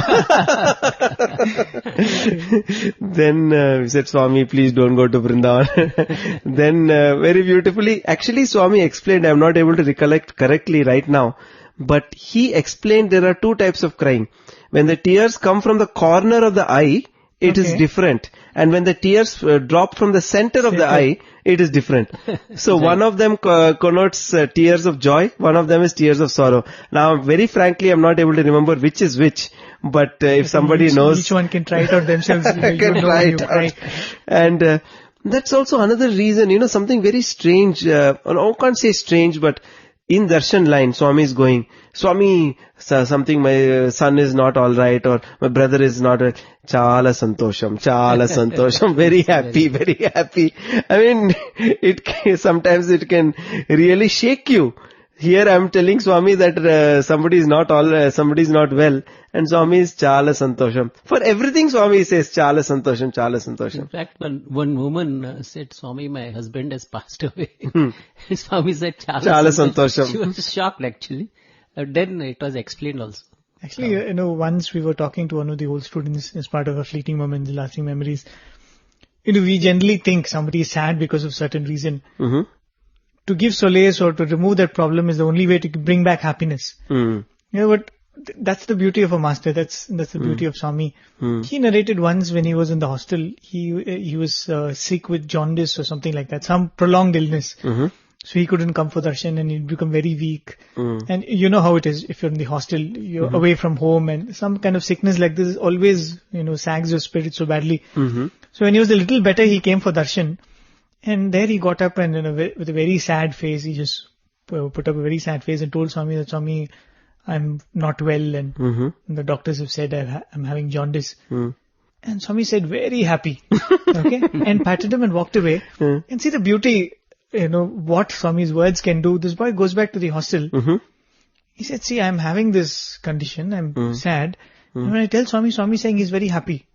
Then we said, "Swami, please don't go to Vrindavan." Then very beautifully, actually Swami explained, I'm not able to recollect correctly right now, but he explained there are two types of crying. When the tears come from the corner of the eye, it is different. And when the tears drop from the center of the eye, it is different. So one of them connotes tears of joy, one of them is tears of sorrow. Now, very frankly, I'm not able to remember which is which, but if somebody knows... Each one can try it out themselves. can try it out. And that's also another reason, something very strange. I can't say strange, but in darshan line, Swami is going, "Swami, something, my son is not alright, or my brother is not, chala santosham, very happy, very happy." I mean, sometimes it can really shake you. Here I'm telling Swami that somebody is not well, and Swami is chala santosham. For everything Swami says chala santosham, chala santosham. In fact, one woman said, "Swami, my husband has passed away." Swami said chala santosham. She was shocked actually. Then it was explained also. Actually, once we were talking to one of the old students as part of a fleeting moment, lasting memories. We generally think somebody is sad because of certain reason. Mm-hmm. To give solace or to remove that problem is the only way to bring back happiness. But that's the beauty of a master. That's the beauty of Swami. He narrated once when he was in the hostel, he was sick with jaundice or something like that, some prolonged illness. So he couldn't come for darshan and he'd become very weak. And you know how it is if you're in the hostel, you're away from home, and some kind of sickness like this always, sags your spirit so badly. So when he was a little better, he came for darshan. And there he got up and with a very sad face, he just put up a very sad face and told Swami that, "Swami, I'm not well and the doctors have said I'm having jaundice." And Swami said, very happy, okay, and patted him and walked away. And see the beauty, what Swami's words can do. This boy goes back to the hostel. He said, "See, I'm having this condition, I'm sad." And when I tell Swami, Swami saying he's very happy.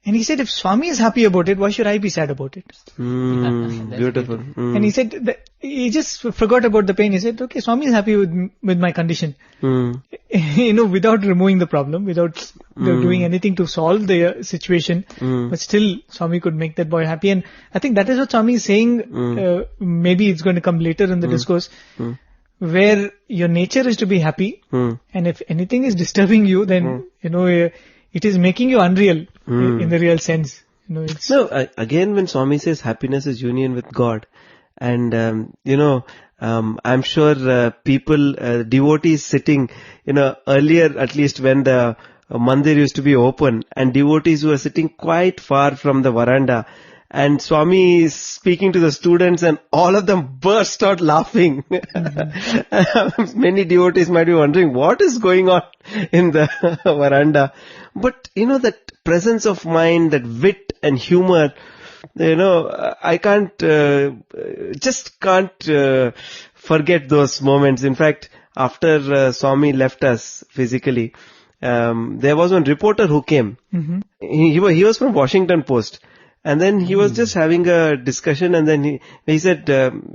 And he said, if Swami is happy about it, why should I be sad about it? Beautiful. And he said, that he just forgot about the pain. He said, okay, Swami is happy with my condition. Without removing the problem, without doing anything to solve the situation. But still, Swami could make that boy happy. And I think that is what Swami is saying. Maybe it's going to come later in the discourse. Where your nature is to be happy. And if anything is disturbing you, then, it is making you unreal in the real sense. Again, when Swami says happiness is union with God, and I'm sure people, devotees sitting, earlier at least when the mandir used to be open, and devotees who are sitting quite far from the veranda, and Swami is speaking to the students and all of them burst out laughing. Many devotees might be wondering what is going on in the veranda. But, that presence of mind, that wit and humor, I can't forget those moments. In fact, after Swami left us physically, there was one reporter who came. He was from Washington Post. And then he was just having a discussion, and then he said,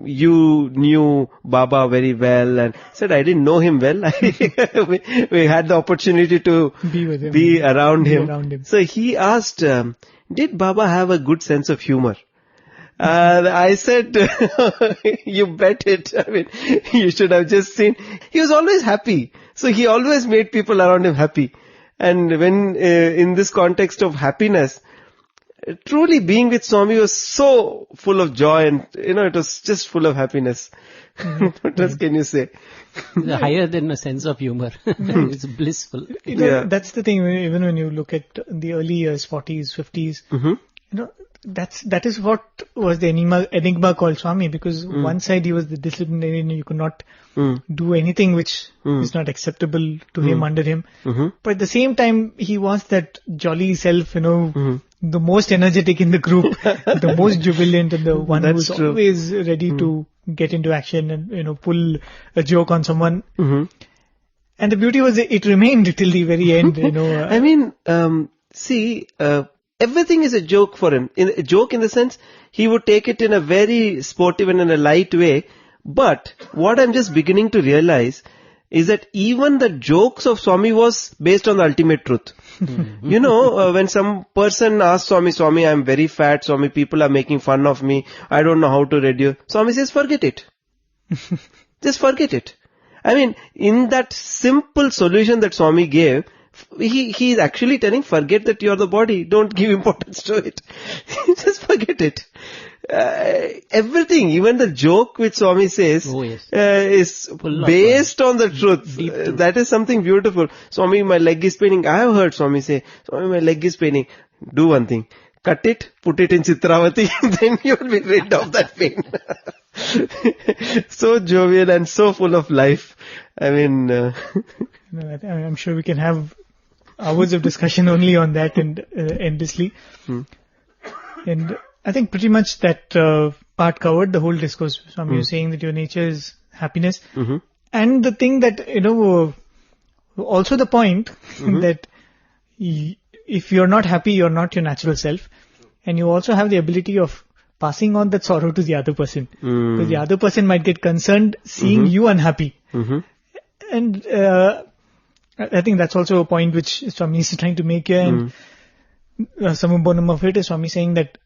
you knew Baba very well, and said, I didn't know him well. we had the opportunity to be around him. So he asked, did Baba have a good sense of humor? I said, you bet it. I mean, you should have just seen. He was always happy. So he always made people around him happy. And when, in this context of happiness, truly being with Swami was so full of joy, and it was just full of happiness. What else can you say? Higher than a sense of humor. It's blissful. That's the thing. Even when you look at the early years, 40s, 50s, that is what was the enigma called Swami, because one side he was the disciplinarian, you could not do anything which is not acceptable to him, under him. But at the same time, he was that jolly self, the most energetic in the group, the most jubilant, and the one That's who's true. always ready to get into action and, pull a joke on someone. Mm-hmm. And the beauty was it remained till the very end, I mean, everything is a joke for him. A joke in the sense, he would take it in a very sportive and in a light way. But what I'm just beginning to realize is that even the jokes of Swami was based on the ultimate truth. When some person asks Swami, I'm very fat, Swami, people are making fun of me, I don't know how to reduce. Swami says, forget it. Just forget it. I mean, in that simple solution that Swami gave, he is actually telling, forget that you're the body. Don't give importance to it. Just forget it. Everything, even the joke which Swami says, is based on the truth. That is something beautiful. Swami, my leg is paining. I have heard Swami say, Swami, my leg is paining. Do one thing. Cut it, put it in Chitravati, then you will be rid of that pain. So jovial and so full of life. I mean, I'm sure we can have hours of discussion only on that and endlessly. And I think pretty much that part covered the whole discourse. Swami was saying that your nature is happiness. And the thing that, also the point that if you're not happy, you're not your natural self. And you also have the ability of passing on that sorrow to the other person. Because the other person might get concerned seeing you unhappy. And I think that's also a point which Swami is trying to make here. And some bonum of it is Swami saying that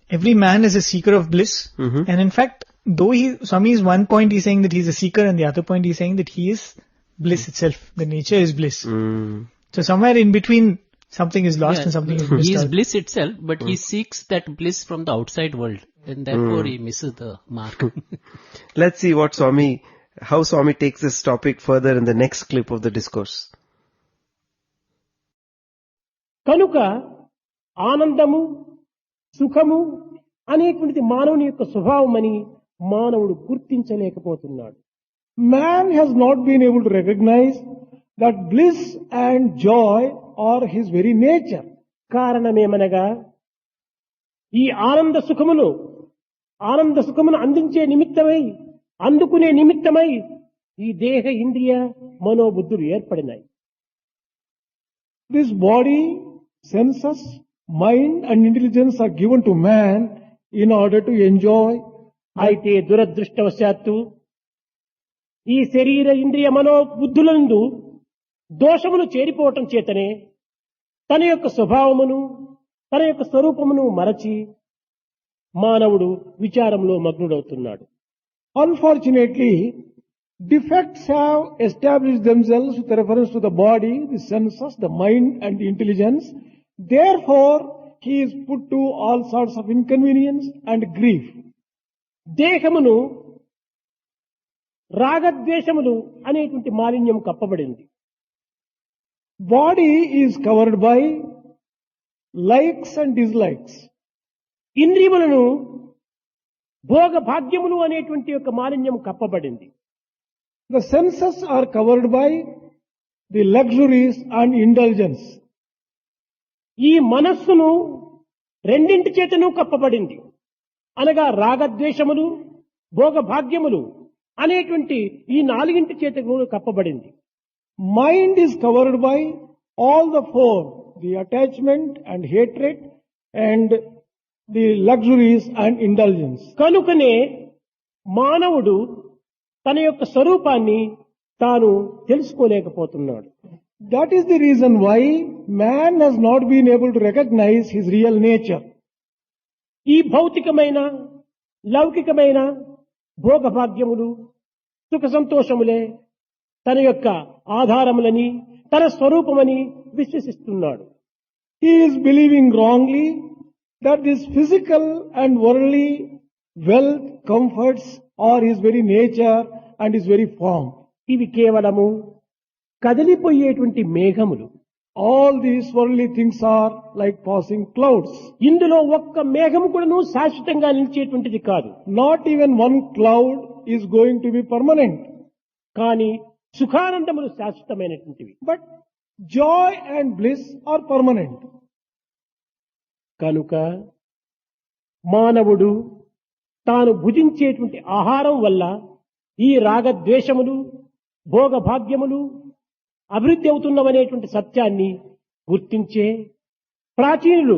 every man is a seeker of bliss. And in fact, though Swami is one point he's saying that he's a seeker, and the other point he's saying that he is bliss itself. The nature is bliss. So somewhere in between, something is lost and something is missed He is out. bliss itself, but he seeks that bliss from the outside world, and therefore he misses the mark. let's see how Swami takes this topic further in the next clip of the discourse. కనుక ఆనందము సుఖము అనేటువంటిది మానవుని యొక్క స్వభావమని మానవుడు గుర్తించలేకపోతున్నాడు. Man has not been able to recognize that bliss and joy are his very nature. కారణమేమనగా ఈ ఆనంద సుఖమును అందించే నిమిత్తమై, అందుకునే నిమిత్తమై ఈ దేహ ఇంద్రియ మనోబుద్ధులు ఏర్పడినాయి. This body, senses, mind and intelligence are given to man in order to enjoy. అయితే దురదృష్టవశాత్తు ఈ శరీర ఇంద్రియ మనోబుద్ధులందు దోషములు చేరిపోవటం చేతనే తన యొక్క స్వభావమును, తన యొక్క స్వరూపమును మరచి మానవుడు విచారంలో మగ్నుడవుతున్నాడు. Unfortunately, defects have established themselves with reference to the body, the senses, the mind and the intelligence. Therefore, he is put to all sorts of inconvenience and grief. దేహమును రాగద్వేషములు అనేటువంటి మాలిన్యం కప్పబడింది. Body is covered by likes and dislikes. ఇంద్రియములను భోగ భాగ్యములు అనేటువంటి యొక్క మాలిన్యం కప్పబడింది. The senses are covered by the luxuries and indulgence. ఈ మనస్సును రెండింటి చేతను కప్పబడింది. అనగా రాగద్వేషములు, భోగ భాగ్యములు అనేటువంటి ఈ నాలుగింటి చేత కూడా కప్పబడింది. Mind is covered by all the four, the attachment and hatred and the luxuries and indulgence. కనుకనే మానవుడు తన యొక్క స్వరూపాన్ని తాను తెలుసుకోలేకపోతున్నాడు. That is the reason why man has not been able to recognize his real nature. ఈ భౌతికమైన లౌకికమైన భోగభాగ్యములు సుఖ సంతోషములే తన యొక్క ఆధారములని, తన స్వరూపమని విశ్వసిస్తున్నాడు. He is believing wrongly that this physical and worldly wealth, comforts are his very nature and his very form. ఇవి కేవలము కదిలిపోయేటువంటి మేఘములు. All these worldly things are like passing clouds. ఇందులో ఒక్క మేఘము కూడాను శాశ్వతంగా నిలిచేటువంటిది కాదు. Not even one cloud is going to be permanent. కానీ సుఖానందములు శాశ్వతమైనటువంటివి. But joy and bliss are permanent. కనుక మానవుడు తాను భుజించేటువంటి ఆహారం వల్ల ఈ రాగద్వేషములు భోగభాగ్యములు అభివృద్ధి అవుతున్నవనేటువంటి సత్యాన్ని గుర్తించే ప్రాచీనులు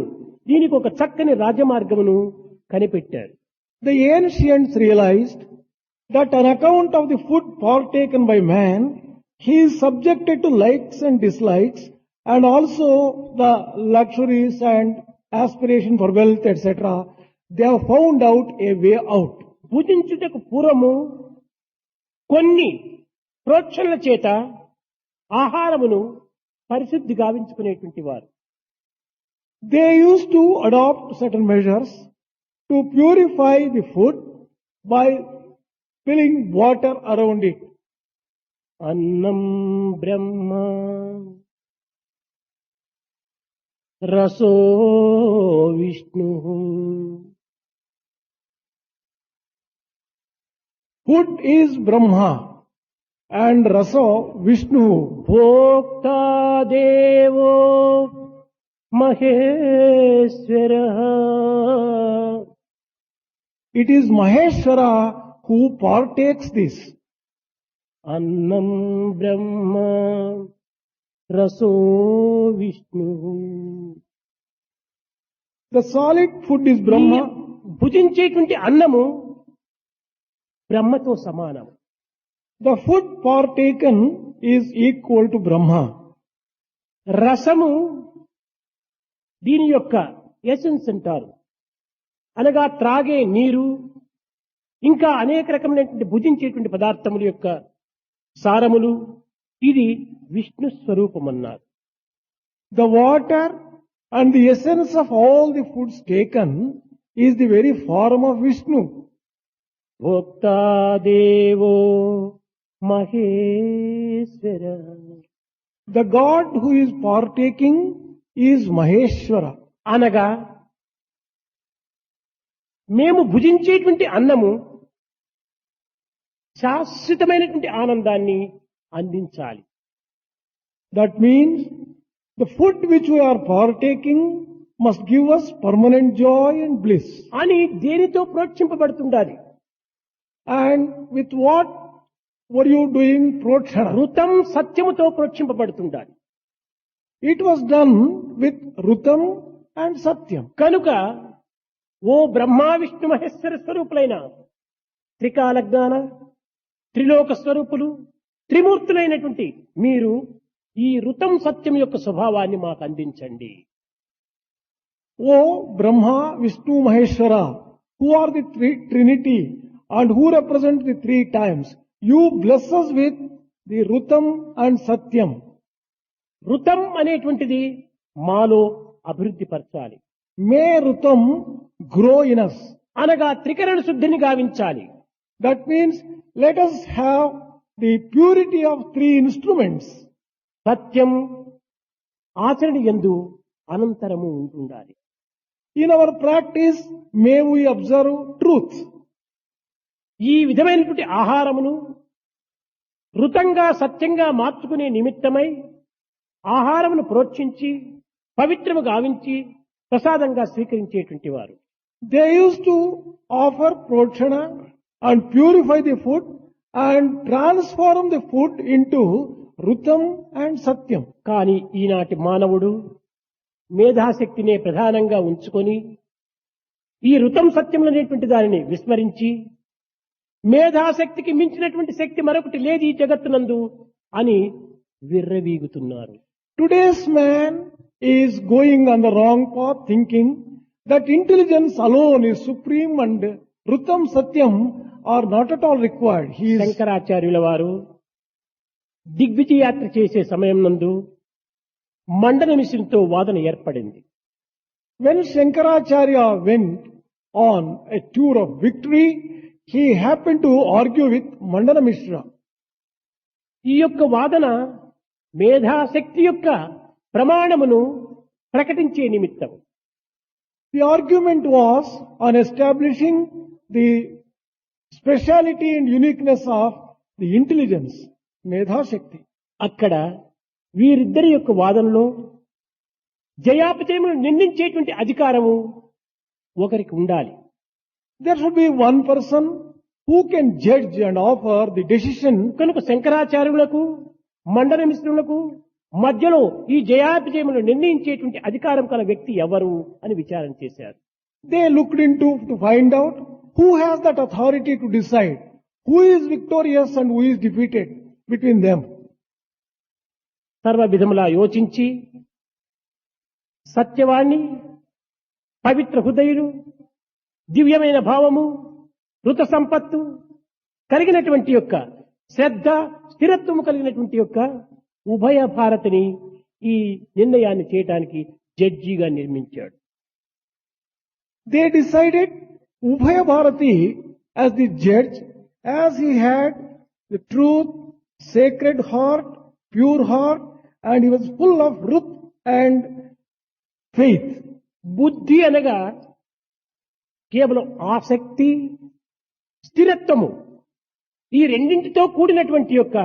దీనికి ఒక చక్కని రాజమార్గమును కనిపెట్టారు. The ancients realized that on account of the food partaken by man, he is subjected to likes and dislikes, and also the luxuries and aspiration for wealth, etc. They have found out a way out. భుజించుటకు పూర్వము కొన్ని ప్రోక్షణల చేత ఆహారమును పరిశుద్ధి గావించుకునేటువంటి వారు. They used to adopt certain measures to purify the food by spilling water around it. అన్నం బ్రహ్మ రసో Vishnu. Food is Brahma and Raso Vishnu. భోక్తా దేవో Maheshwara. It is Maheshwara who partakes this. అన్నం బ్రహ్మ రసో Vishnu. The solid food is Brahma. భుజించేటువంటి అన్నము బ్రహ్మతో సమానం. The food partaken is equal to Brahma. రసము దీని యొక్క essence అంటారు. అనగా త్రాగే నీరు ఇంకా అనేక రకమైనటువంటి భుజించేటువంటి పదార్థముల యొక్క సారములు ఇది Vishnu స్వరూపమన్నారు. The water and the essence of all the foods taken is the very form of Vishnu. భోక్తా దేవో Maheshwara. The God who is partaking is Maheshwara. అనగా మేము భుజించేటువంటి అన్నము శాశ్వతమైనటువంటి ఆనందాన్ని అందించాలి. That means the food which we are partaking must give us permanent joy and bliss. అని దేనితో ప్రోత్సహింపబడుతుండాలి. And with what were you doing protshana? ఋతం సత్యముతో ప్రోత్సహింపబడుతుండాలి. It was done with Rutam and Satyam. కనుక ఓ బ్రహ్మా విష్ణు మహేశ్వర స్వరూపులైన త్రికాల జ్ఞాన త్రిలోక స్వరూపులు త్రిమూర్తులైనటువంటి మీరు ఈ ఋతం సత్యం యొక్క స్వభావాన్ని మాకు అందించండి. O Brahma, Vishnu, Maheshwara, who are the Trinity and who represent the three times, you bless us with the Rutam and Satyam. ఋతం అనేటువంటిది మాలో అభివృద్ధి పరచాలి. May Rutam grow in us. అనగా త్రికరణ శుద్ధిని గావించాలి. That means let us have the purity of three instruments. సత్యం ఆచరణ యందు అనంతరము ఉంటుండాలి. In our practice, may we observe truth. ఈ విధమైనటువంటి ఆహారమును ఋతంగా సత్యంగా మార్చుకునే నిమిత్తమై ఆహారమును ప్రోక్షించి పవిత్రము గావించి ప్రసాదంగా స్వీకరించేటువంటి వారు. They used to offer protshana and purify the food and transform the food into Rutam and Satyam. కానీ ఈనాటి మానవుడు మేధాశక్తినే ప్రధానంగా ఉంచుకొని ఈ ఋతం సత్యములు అనేటువంటి దానిని విస్మరించి మేధాశక్తికి మించినటువంటి శక్తి మరొకటి లేదు ఈ జగత్తునందు అని విర్రవీగుతున్నారు. Today's man is going on the wrong path, thinking that intelligence alone is supreme and Rutam Satyam are not at all required. He is శంకరాచార్యుల వారు దిగ్విజయ యాత్ర చేసే సమయం నందు మండన మిషన్తో వాదన ఏర్పడింది. When Shankaracharya went on a tour of victory, he happened to argue with Mandana Mishra. ఈ యొక్క వాదన మేధాశక్తి యొక్క ప్రమాణమును ప్రకటించే నిమిత్తం. The argument was on establishing the speciality and uniqueness of the intelligence, Medha Shakti. అక్కడ వీరిద్దరి యొక్క వాదనలో జయాపజయములను నిర్ణయించేటువంటి అధికారము ఒకరికి ఉండాలి. There should be one person who can judge and offer the decision. కనుక శంకరాచార్యులకు మండన మిశ్రులకు మధ్యలో ఈ జయాపజయములను నిర్ణయించేటువంటి అధికారం కల వ్యక్తి ఎవరు అని విచారణ చేశారు. They looked into to find out who has that authority to decide who is victorious and who is defeated between them. సర్వ విధములా యోచించి సత్యవాణి, పవిత్ర హృదయులు, దివ్యమైన భావము, ఋత సంపత్తు కలిగినటువంటి యొక్క శ్రద్ధ, స్థిరత్వము కలిగినటువంటి యొక్క ఉభయ భారతిని ఈ నిర్ణయాన్ని చేయడానికి జడ్జిగా నిర్మించాడు. They decided Ubhaya Bharati as the judge, as he had the truth, sacred heart, pure heart, and he was full of truth and faith. బుద్ధి అనగా కేవలం ఆసక్తి, స్థిరత్వము, ఈ రెండింటితో కూడినటువంటి యొక్క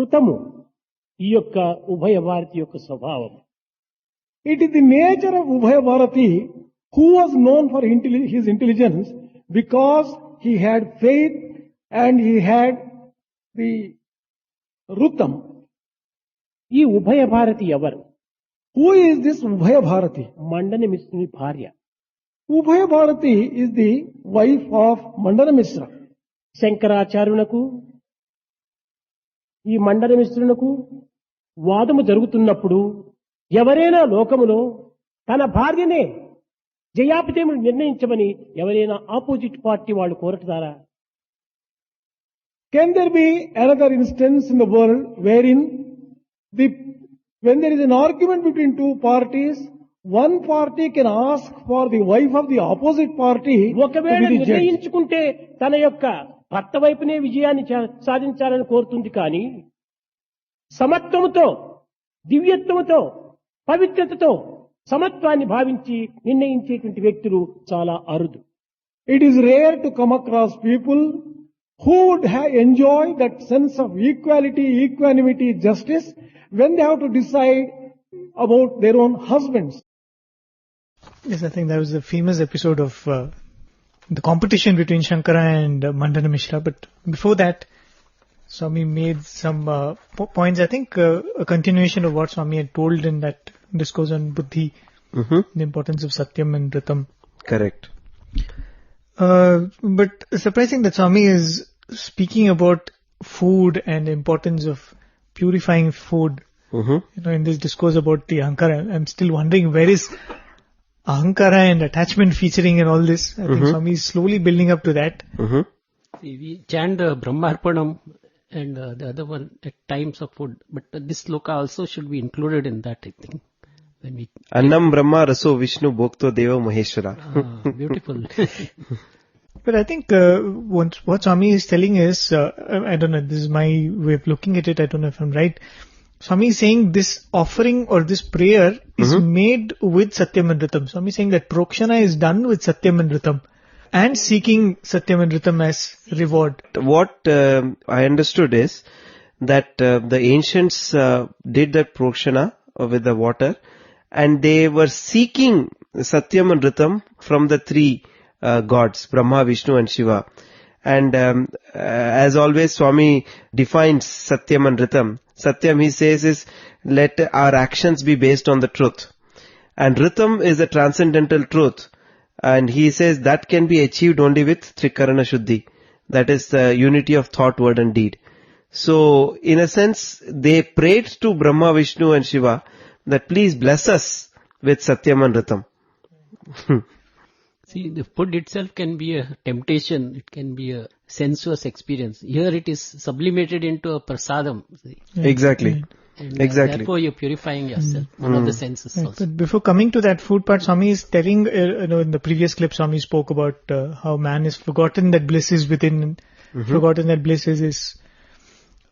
ఋతము ఈ యొక్క ఉభయ భారతి యొక్క స్వభావం. It is the nature of Ubhaya Bharati, who was known for his intelligence because he had faith and he had the Rutam. ఈ ఉభయ భారతి ఎవరు? Who is this Ubhaya Bharati? మండన మిశ్రుని భార్య. Ubhaya Bharati is the wife of Mandana Mishra. శంకరాచార్యులకు ఈ మండన మిశ్రునకు వాదము జరుగుతున్నప్పుడు ఎవరైనా లోకములో తన భార్యనే జయాపజయములు నిర్ణయించమని ఎవరైనా ఆపోజిట్ పార్టీ వాళ్ళు కోరటారా? Can there be another instance in the world wherein when there is an argument between two parties, one party can ask for the wife of the opposite party to ఒకవేళ be the judge? నిర్ణయించుకుంటే తన యొక్క భర్త వైపునే విజయాన్ని సాధించాలని కోరుతుంది కానీ సమత్వముతో, దివ్యత్వముతో, పవిత్రతతో సమత్వాన్ని భావించి నిర్ణయించేటువంటి వ్యక్తులు చాలా అరుదు. It is rare to come across people who would enjoy that sense of equality, equanimity, justice when they have to decide about their own husbands. Yes, I think that was the famous episode of the competition between Shankara and Mandana Mishra. But before that, Swami made some points. I think a continuation of what Swami had told in that discourse on Buddhi, the importance of Satyam and Ritam. Correct. But surprising that Swami is speaking about food and the importance of purifying food. In this discourse about the Ahankara, I'm still wondering where is Ahankara and attachment featuring in all this. I think Swami is slowly building up to that. See, we chant Brahmarpanam and the other one at times of food, but this sloka also should be included in that, I think. When we Annam Brahma Raso Vishnu Bhokto Deva Maheshwara. Beautiful. But I think what Swami is telling is, I don't know, this is my way of looking at it, I don't know if I'm right. Swami is saying this offering or this prayer is made with Satyam and Ritam. Swami is saying that Prokshana is done with Satyam and Ritam and seeking Satyam and Ritam as reward. What I understood is that the ancients did that Prokshana with the water and they were seeking Satyam and Ritam from the three gods, Brahma, Vishnu and Shiva. And as always, Swami defines Satyam and Ritam. Satyam, he says, is let our actions be based on the truth. And Ritam is a transcendental truth. And he says that can be achieved only with Trikarana Shuddhi. That is the unity of thought, word and deed. So, in a sense, they prayed to Brahma, Vishnu and Shiva that please bless us with Satyam and Ritam. See, the food itself can be a temptation. It can be a sensuous experience. Here it is sublimated into a prasadam. See. Exactly. And Exactly. therefore you're purifying yourself. One of the senses Right. also. But before coming to that food part, Swami is telling, in the previous clip, Swami spoke about how man has forgotten that bliss is within, forgotten that bliss is his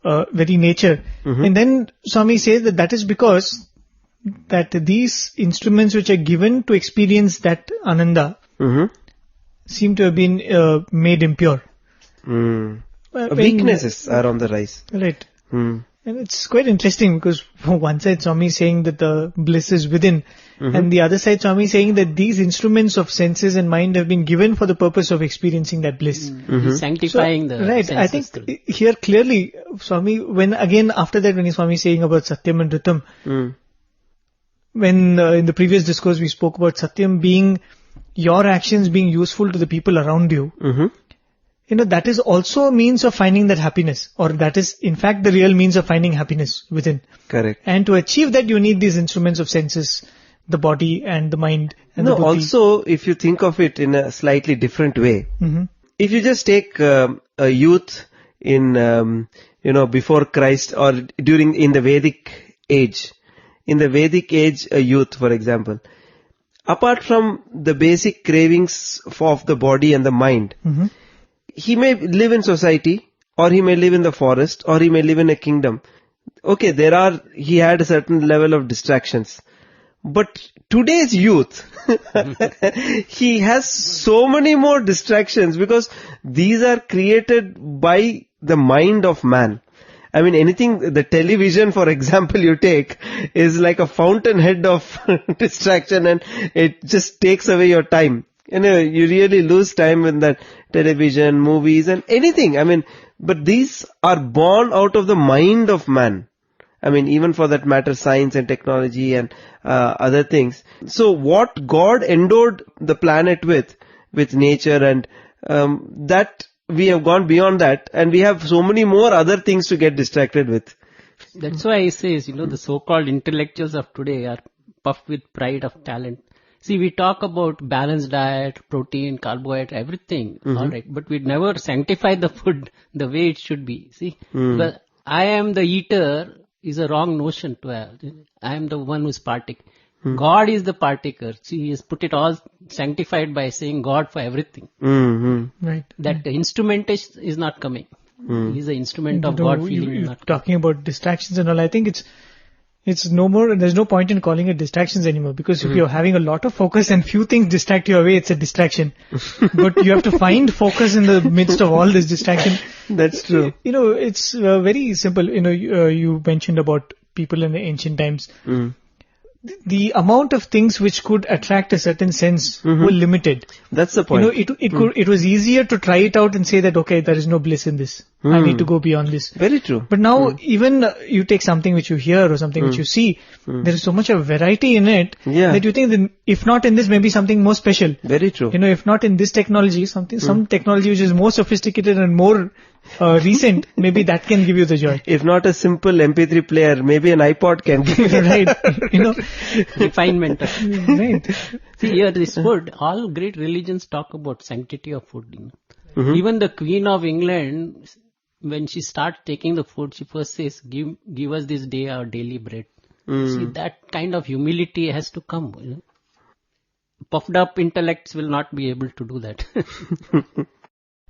very nature. And then Swami says that is because that these instruments which are given to experience that ananda seem to have been made impure. Weaknesses are on the rise. Right. And it's quite interesting because from one side Swami is saying that the bliss is within, and the other side Swami is saying that these instruments of senses and mind have been given for the purpose of experiencing that bliss. He's sanctifying the Right, I senses think through. here clearly Swami, when again after that when Swami is saying about Satyam and Ritam, when in the previous discourse we spoke about Satyam being your actions being useful to the people around you, that is also a means of finding that happiness, or that is in fact the real means of finding happiness within. Correct. And to achieve that you need these instruments of senses, the body and the mind and the buddhi. Also, if you think of it in a slightly different way, if you just take a youth in, before Christ or in the Vedic age, a youth, for example, apart from the basic cravings of the body and the mind, he may live in society, or he may live in the forest, or he may live in a kingdom. Okay, he had a certain level of distractions. But today's youth, he has so many more distractions because these are created by the mind of man. I mean, the television, for example, you take is like a fountainhead of distraction, and it just takes away your time. You really lose time in that television, movies and anything. I mean, but these are born out of the mind of man. I mean, even for that matter, science and technology and other things. So what God endowed the planet with nature, and that we have gone beyond that, and we have so many more other things to get distracted with. That's why I say, the so-called intellectuals of today are puffed with pride of talent. See, we talk about balanced diet, protein, carbohydrate, everything, all right, but we never sanctify the food the way it should be. See, but I am the eater is a wrong notion to have. I am the one who's partaking. God is the partaker. See, he has put it all sanctified by saying God for everything. Right. That the instrumentation is not coming. He's the instrument of God feeling. Not talking about distractions and all, I think it's no more, there's no point in calling it distractions anymore, because if you're having a lot of focus and few things distract you away, it's a distraction. But you have to find focus in the midst of all this distraction. That's true. It's very simple. You mentioned about people in the ancient times. The amount of things which could attract a certain sense were limited. That's the point. It was easier to try it out and say that, okay, there is no bliss in this. I need to go beyond this. Very true. But now, even you take something which you hear or something which you see, there is so much of variety in it that you think that if not in this, maybe something more special. Very true. If not in this technology, some technology which is more sophisticated and more recent, maybe that can give you the joy. If not a simple MP3 player, maybe an iPod can give you. Right. Refinement. Right. See, here this food, all great religions talk about sanctity of food. Even the Queen of England, when she starts taking the food, she first says, give us this day our daily bread. See, that kind of humility has to come. Puffed up intellects will not be able to do that.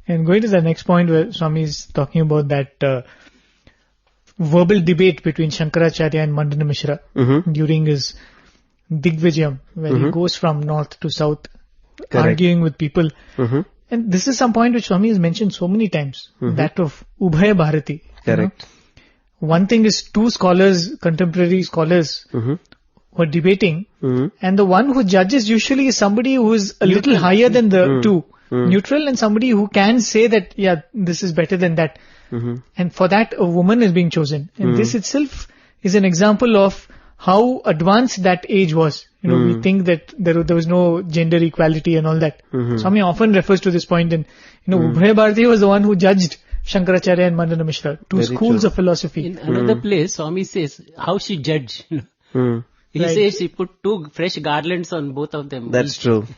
And going to the next point where Swami is talking about that verbal debate between Shankaracharya and Mandana Mishra during his Digvijayam, where he goes from north to south, arguing with people. And this is some point which Swami has mentioned so many times, that of Ubhaya Bharati. Correct. One thing is two scholars, contemporary scholars, who are debating, and the one who judges usually is somebody who is a little higher than the two. Neutral, and somebody who can say that, yeah, this is better than that. And for that, a woman is being chosen. And this itself is an example of how advanced that age was. We think that there was no gender equality and all that. Swami often refers to this point. And, Ubhaya Bharati was the one who judged Shankaracharya and Mandana Mishra, two schools of philosophy. In another place, Swami says, how she judged. He says she put two fresh garlands on both of them. That's true.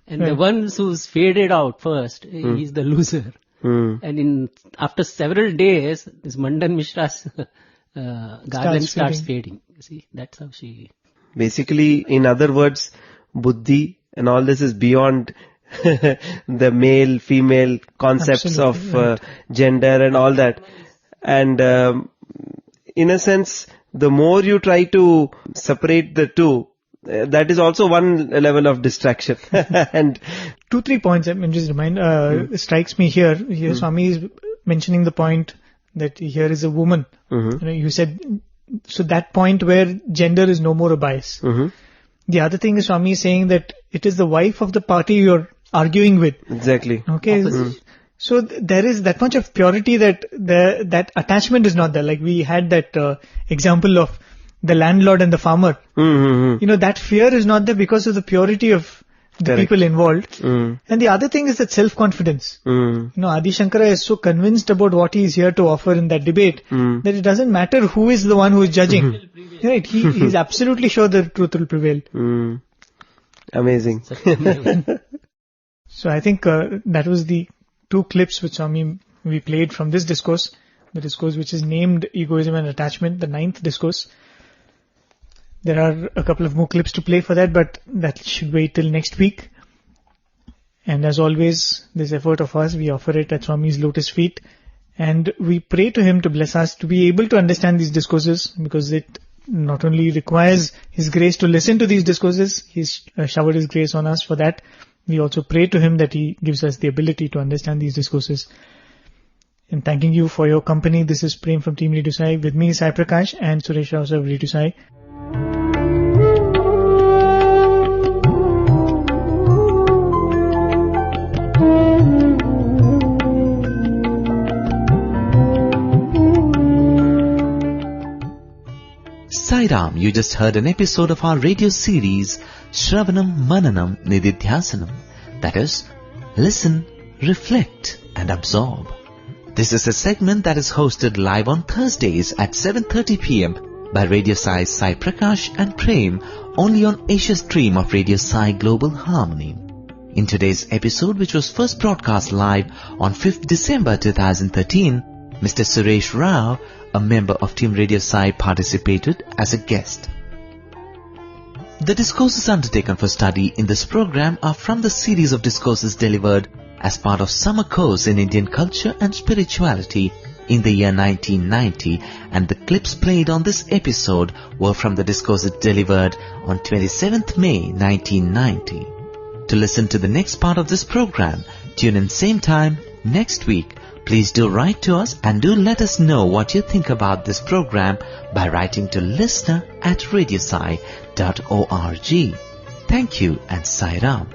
And the one who's faded out first, he's the loser. And after several days, this Mandan Mishra's garland starts fading. See, that's how she... Basically, in other words, buddhi and all this is beyond the male, female concepts of gender and all that. And in a sense, the more you try to separate the two, that is also one level of distraction. And 2-3 points I'm just strikes me here. Swami is mentioning the point that here is a woman. Mm-hmm. You said, so that point where gender is no more a bias. Mm-hmm. The other thing is Swami is saying that it is the wife of the party you're arguing with. Exactly. Okay. So there is that much of purity that that attachment is not there. Like we had that example of the landlord and the farmer. Mm-hmm. That fear is not there because of the purity of the Correct. people involved. Mm. And the other thing is that self-confidence. Mm. Adi Shankara is so convinced about what he is here to offer in that debate that it doesn't matter who is the one who is judging. Right? He's absolutely sure the truth will prevail. Mm. Amazing. So I think that was the 2 clips which we played from this discourse. The discourse which is named Egoism and Attachment, the 9th discourse. There are a couple of more clips to play for that, but that should wait till next week. And as always, this effort of us, we offer it at Swami's lotus feet. And we pray to him to bless us to be able to understand these discourses, because it not only requires his grace to listen to these discourses, he's showered his grace on us for that. We also pray to him that he gives us the ability to understand these discourses. And thanking you for your company. This is Prem from Team Radio Sai. With me is Sai Prakash and Suresh Rao of Radio Sai. Sai Ram, you just heard an episode of our radio series Shravanam Mananam Nididhyasanam. That is, listen, reflect and absorb. This is a segment that is hosted live on Thursdays at 7:30 p.m. by Radio Sai Sai Prakash and Prem, only on Asia Stream of Radio Sai Global Harmony. In today's episode, which was first broadcast live on 5th December 2013, Mr. Suresh Rao, a member of Team Radio Sai, participated as a guest. The discourses undertaken for study in this program are from the series of discourses delivered as part of summer course in Indian culture and spirituality in the year 1990, and the clips played on this episode were from the discourses delivered on 27th May 1990. To listen to the next part of this program, tune in same time next week. Please do write to us and do let us know what you think about this program by writing to listener@radiosai.org. Thank you and Sai Ram.